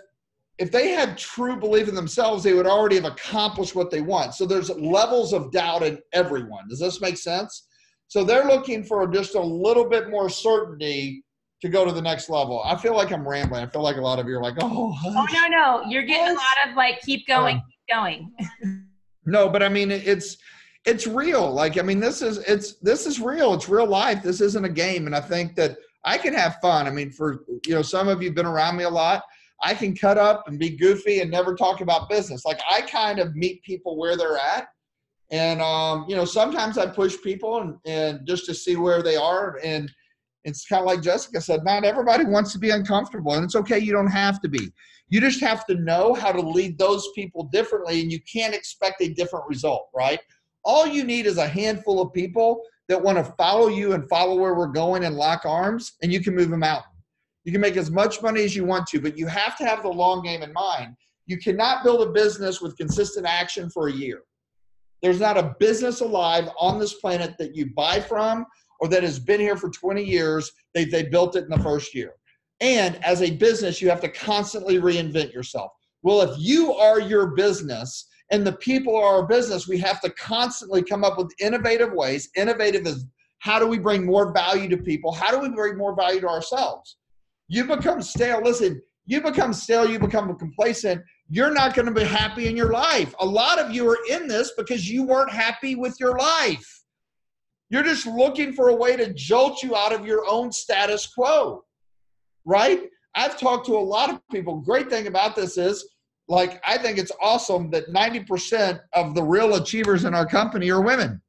they had true belief in themselves, they would already have accomplished what they want. So there's levels of doubt in everyone. Does this make sense? So they're looking for just a little bit more certainty to go to the next level. I feel like I'm rambling. I feel like a lot of you are like, oh, hush. Oh, no. You're getting a lot of like, keep going, keep going. No, but I mean, it's real. Like, I mean, this is real. It's real life. This isn't a game. And I think that I can have fun. I mean, for, you know, some of you have been around me a lot. I can cut up and be goofy and never talk about business. Like, I kind of meet people where they're at. And, you know, sometimes I push people and just to see where they are. And it's kind of like Jessica said, not everybody wants to be uncomfortable, and it's okay. You don't have to be. You just have to know how to lead those people differently, and you can't expect a different result, right? All you need is a handful of people that want to follow you and follow where we're going and lock arms, and you can move a mountain. You can make as much money as you want to, but you have to have the long game in mind. You cannot build a business with consistent action for a year. There's not a business alive on this planet that you buy from or that has been here for 20 years. They built it in the first year. And as a business, you have to constantly reinvent yourself. Well, if you are your business and the people are our business, we have to constantly come up with innovative ways. Innovative is, how do we bring more value to people? How do we bring more value to ourselves? You become stale. Listen, you become stale, you become complacent, you're not going to be happy in your life. A lot of you are in this because you weren't happy with your life. You're just looking for a way to jolt you out of your own status quo, right? I've talked to a lot of people. Great thing about this is, like, I think it's awesome that 90% of the real achievers in our company are women,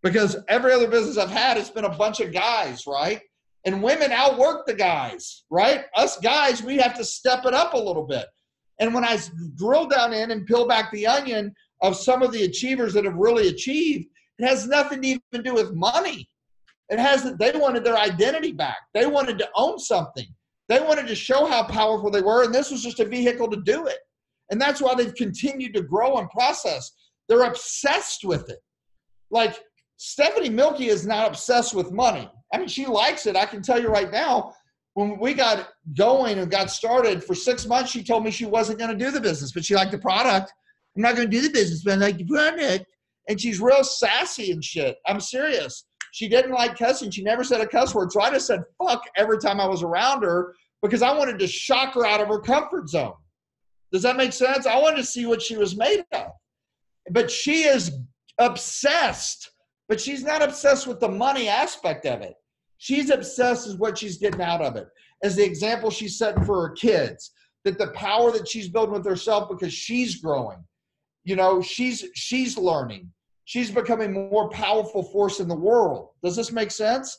because every other business I've had, it's been a bunch of guys, right? And women outwork the guys, right? Us guys, we have to step it up a little bit. And when I drill down in and peel back the onion of some of the achievers that have really achieved, it has nothing to even do with money. It has that they wanted their identity back. They wanted to own something. They wanted to show how powerful they were, and this was just a vehicle to do it. And that's why they've continued to grow and process. They're obsessed with it. Like, Stephanie Milkie is not obsessed with money. I mean, she likes it. I can tell you right now, when we got going and got started, for 6 months, she told me she wasn't going to do the business, but she liked the product. I'm not going to do the business, but I like the product. And she's real sassy and shit. I'm serious. She didn't like cussing. She never said a cuss word. So I just said fuck every time I was around her because I wanted to shock her out of her comfort zone. Does that make sense? I wanted to see what she was made of. But she is obsessed. But she's not obsessed with the money aspect of it. She's obsessed with what she's getting out of it. As the example she's setting for her kids, that the power that she's building with herself because she's growing. You know, she's learning. She's becoming a more powerful force in the world. Does this make sense?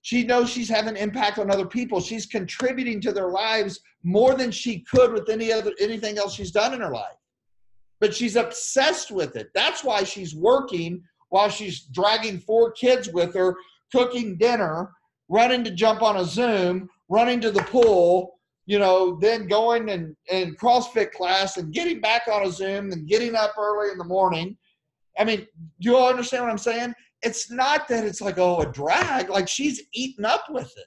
She knows she's having an impact on other people. She's contributing to their lives more than she could with anything else she's done in her life. But she's obsessed with it. That's why she's working while she's dragging 4 kids with her, cooking dinner, running to jump on a Zoom, running to the pool, you know, then going and CrossFit class and getting back on a Zoom and getting up early in the morning. I mean, do you all understand what I'm saying? It's not that it's like, oh, a drag. Like, she's eaten up with it.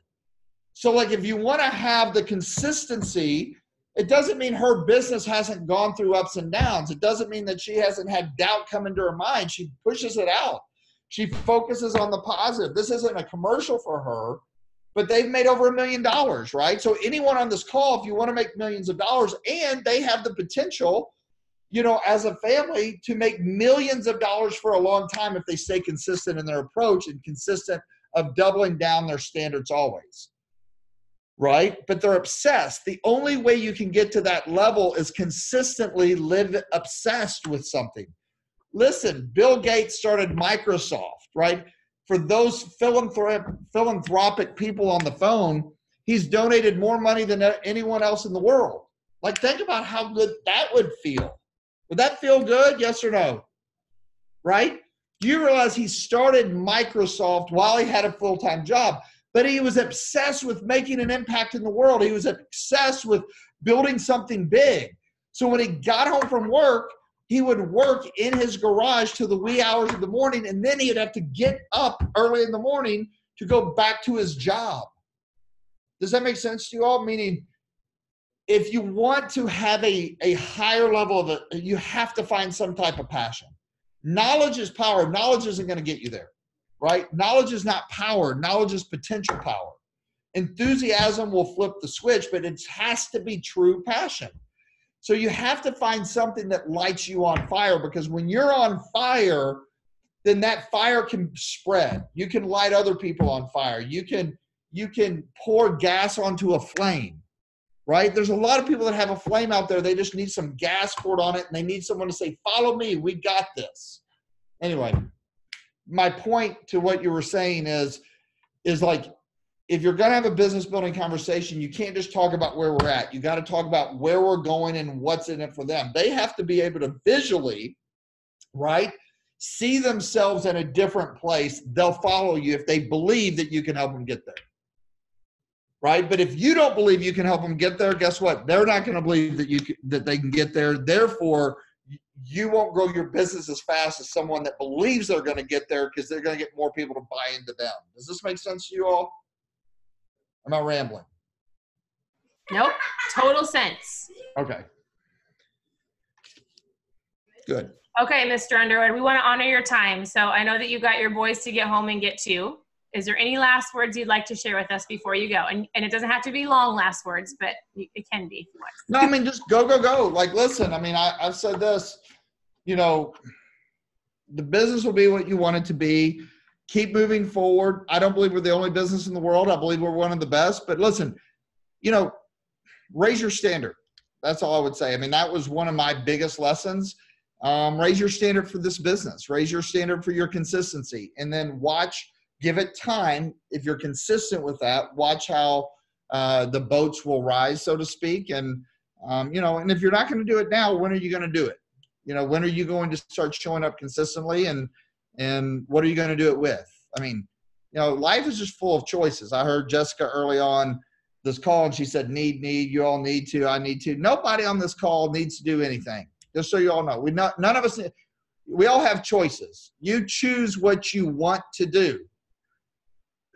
So, like, if you want to have the consistency, it doesn't mean her business hasn't gone through ups and downs. It doesn't mean that she hasn't had doubt come into her mind. She pushes it out. She focuses on the positive. This isn't a commercial for her, but they've made over $1 million, right? So anyone on this call, if you want to make millions of dollars, and they have the potential, you know, as a family to make millions of dollars for a long time if they stay consistent in their approach and consistent of doubling down their standards always, right? But they're obsessed. The only way you can get to that level is consistently live obsessed with something. Listen, Bill Gates started Microsoft, right? For those philanthropic people on the phone, he's donated more money than anyone else in the world. Like, think about how good that would feel. Would that feel good? Yes or no? Right? Do you realize he started Microsoft while he had a full-time job? But he was obsessed with making an impact in the world. He was obsessed with building something big. So when he got home from work, he would work in his garage till the wee hours of the morning, and then he'd have to get up early in the morning to go back to his job. Does that make sense to you all? Meaning, if you want to have a higher level of it, you have to find some type of passion. Knowledge is power. Knowledge isn't going to get you there, right? Knowledge is not power. Knowledge is potential power. Enthusiasm will flip the switch, but it has to be true passion. So you have to find something that lights you on fire, because when you're on fire, then that fire can spread. You can light other people on fire. You can pour gas onto a flame, right? There's a lot of people that have a flame out there. They just need some gas poured on it, and they need someone to say, follow me, we got this. Anyway, my point to what you were saying is like, if you're going to have a business building conversation, you can't just talk about where we're at. You got to talk about where we're going and what's in it for them. They have to be able to visually, right, see themselves in a different place. They'll follow you if they believe that you can help them get there, right? But if you don't believe you can help them get there, guess what? They're not going to believe that they can get there. Therefore, you won't grow your business as fast as someone that believes they're going to get there, because they're going to get more people to buy into them. Does this make sense to you all? Am I rambling? Nope. Total sense. Okay. Good. Okay, Mr. Underwood, we want to honor your time. So I know that you got your boys to get home and get to. Is there any last words you'd like to share with us before you go? And it doesn't have to be long last words, but it can be. No, I mean, just go. Like, listen, I mean, I've said this, you know, the business will be what you want it to be. Keep moving forward. I don't believe we're the only business in the world. I believe we're one of the best. But listen, you know, raise your standard. That's all I would say. I mean, that was one of my biggest lessons. Raise your standard for this business. Raise your standard for your consistency. And then give it time. If you're consistent with that, watch how the boats will rise, so to speak. And, you know, and if you're not going to do it now, when are you going to do it? You know, when are you going to start showing up consistently, and what are you going to do it with? I mean, you know, life is just full of choices. I heard Jessica early on this call, and she said, need, you all need to, I need to. Nobody on this call needs to do anything. Just so you all know, none of us, we all have choices. You choose what you want to do.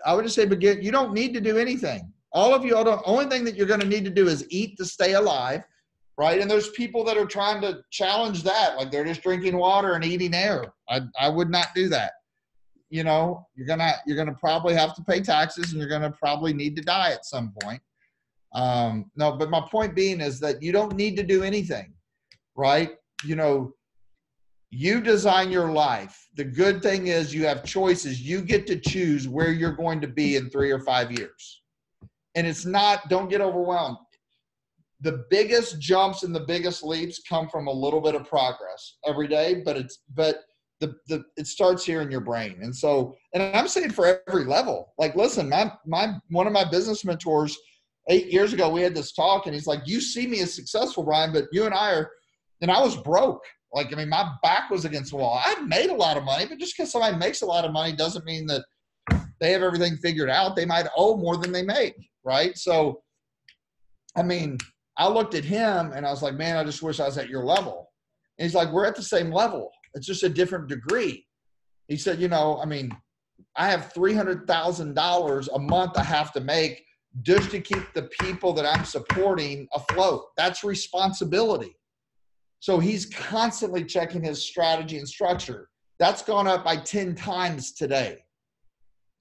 I would just say, you don't need to do anything. All of you, the only thing that you're going to need to do is eat to stay alive, right? And there's people that are trying to challenge that, like they're just drinking water and eating air. I would not do that. You know, you're gonna probably have to pay taxes, and you're gonna probably need to die at some point. No, but my point being is that you don't need to do anything, right? You know, you design your life. The good thing is you have choices. You get to choose where you're going to be in 3 or 5 years. And it's not, don't get overwhelmed. The biggest jumps and the biggest leaps come from a little bit of progress every day, but it starts here in your brain. And so, and I'm saying for every level, like, listen, one of my business mentors 8 years ago, we had this talk, and he's like, you see me as successful, Brian, but you and I was broke. Like, I mean, my back was against the wall. I'd made a lot of money, but just because somebody makes a lot of money doesn't mean that they have everything figured out. They might owe more than they make, right? So, I mean, I looked at him and I was like, man, I just wish I was at your level. And he's like, we're at the same level. It's just a different degree. He said, you know, I mean, I have $300,000 a month I have to make just to keep the people that I'm supporting afloat. That's responsibility. So he's constantly checking his strategy and structure. That's gone up by 10 times today.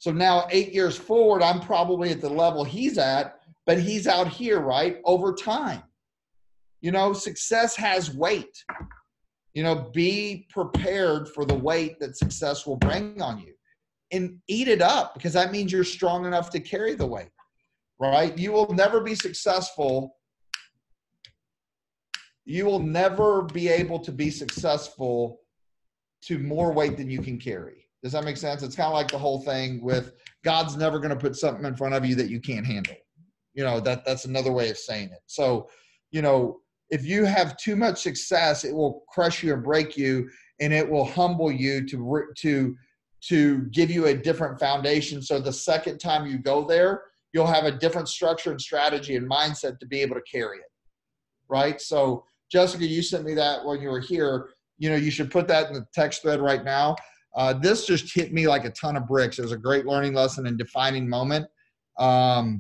So now 8 years forward, I'm probably at the level he's at, but he's out here, right, over time. You know, success has weight. You know, be prepared for the weight that success will bring on you. And eat it up, because that means you're strong enough to carry the weight, right? You will never be successful. You will never be able to be successful to more weight than you can carry. Does that make sense? It's kind of like the whole thing with God's never going to put something in front of you that you can't handle. You know, that's another way of saying it. So, you know, if you have too much success, it will crush you and break you, and it will humble you to give you a different foundation. So the second time you go there, you'll have a different structure and strategy and mindset to be able to carry it, right? So Jessica, you sent me that when you were here. You know, you should put that in the text thread right now. This just hit me like a ton of bricks. It was a great learning lesson and defining moment. I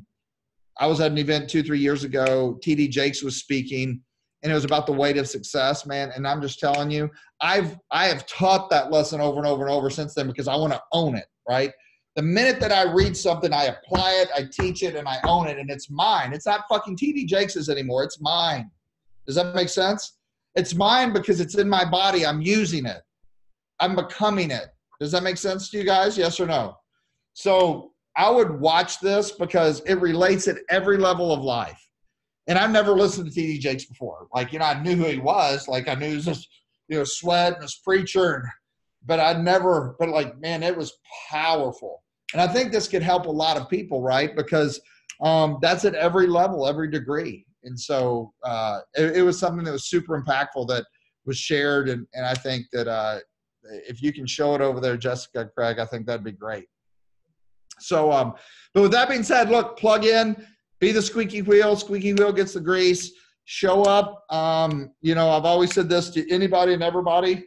was at an event 2-3 years ago. TD Jakes was speaking, and it was about the weight of success, man. And I'm just telling you, I have taught that lesson over and over and over since then, because I want to own it, right? The minute that I read something, I apply it, I teach it, and I own it, and it's mine. It's not fucking TD Jakes's anymore. It's mine. Does that make sense? It's mine because it's in my body. I'm using it. I'm becoming it. Does that make sense to you guys? Yes or no? So I would watch this because it relates at every level of life. And I've never listened to TD Jakes before. Like, you know, I knew who he was. Like, I knew he was this, you know, sweat and this preacher. But like, man, it was powerful. And I think this could help a lot of people, right? Because that's at every level, every degree. And so it was something that was super impactful that was shared. And I think that if you can show it over there, Jessica, Craig, I think that'd be great. So, but with that being said, look, plug in, be the squeaky wheel gets the grease, show up. You know, I've always said this to anybody and everybody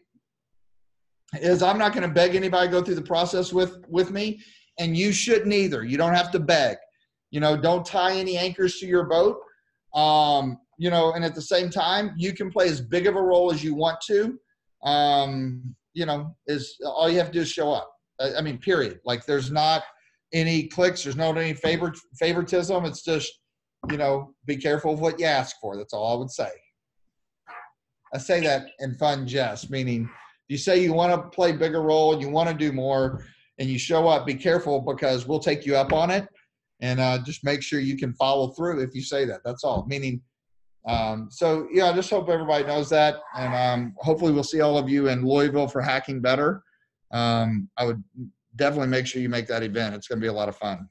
is I'm not going to beg anybody to go through the process with me, and you shouldn't either. You don't have to beg, you know, don't tie any anchors to your boat. You know, and at the same time, you can play as big of a role as you want to. You know, is all you have to do is show up. I mean, period. Like there's not any clicks. There's not any favoritism. It's just, you know, be careful of what you ask for. That's all I would say. I say that in fun jest, meaning you say you want to play bigger role and you want to do more and you show up, be careful because we'll take you up on it. And just make sure you can follow through if you say that. That's all. Meaning, so yeah, I just hope everybody knows that. And hopefully we'll see all of you in Louisville for Hacking Better. I would definitely make sure you make that event. It's going to be a lot of fun.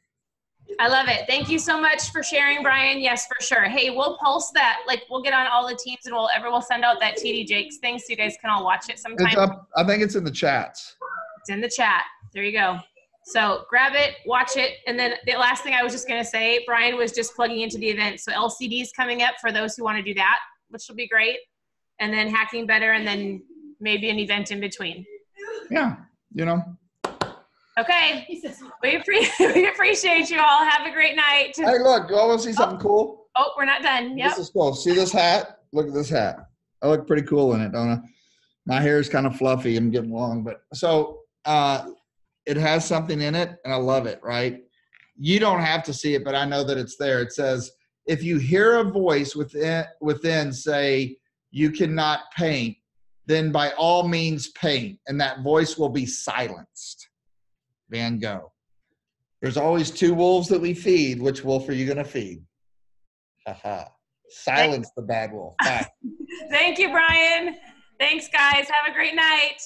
I love it. Thank you so much for sharing, Brian. Yes, for sure. Hey, we'll pulse that. Like we'll get on all the teams and we'll send out that TD Jakes thing so you guys can all watch it sometime. It's up. I think it's in the chats. It's in the chat. There you go. So grab it, watch it. And then the last thing I was just going to say, Brian was just plugging into the event. So LCD is coming up for those who want to do that, which will be great. And then Hacking Better, and then maybe an event in between. Yeah, you know. Okay. We appreciate you all. Have a great night. Hey, look, you all want to see something cool? Oh, we're not done. Yep. This is cool. See this hat? Look at this hat. I look pretty cool in it, don't I? My hair is kind of fluffy. I'm getting long. But so it has something in it, and I love it, right? You don't have to see it, but I know that it's there. It says, if you hear a voice within say, you cannot paint, then by all means paint, and that voice will be silenced. Van Gogh. There's always two wolves that we feed. Which wolf are you going to feed? Haha. Silence the bad wolf. Bye. Thank you, Brian. Thanks, guys. Have a great night.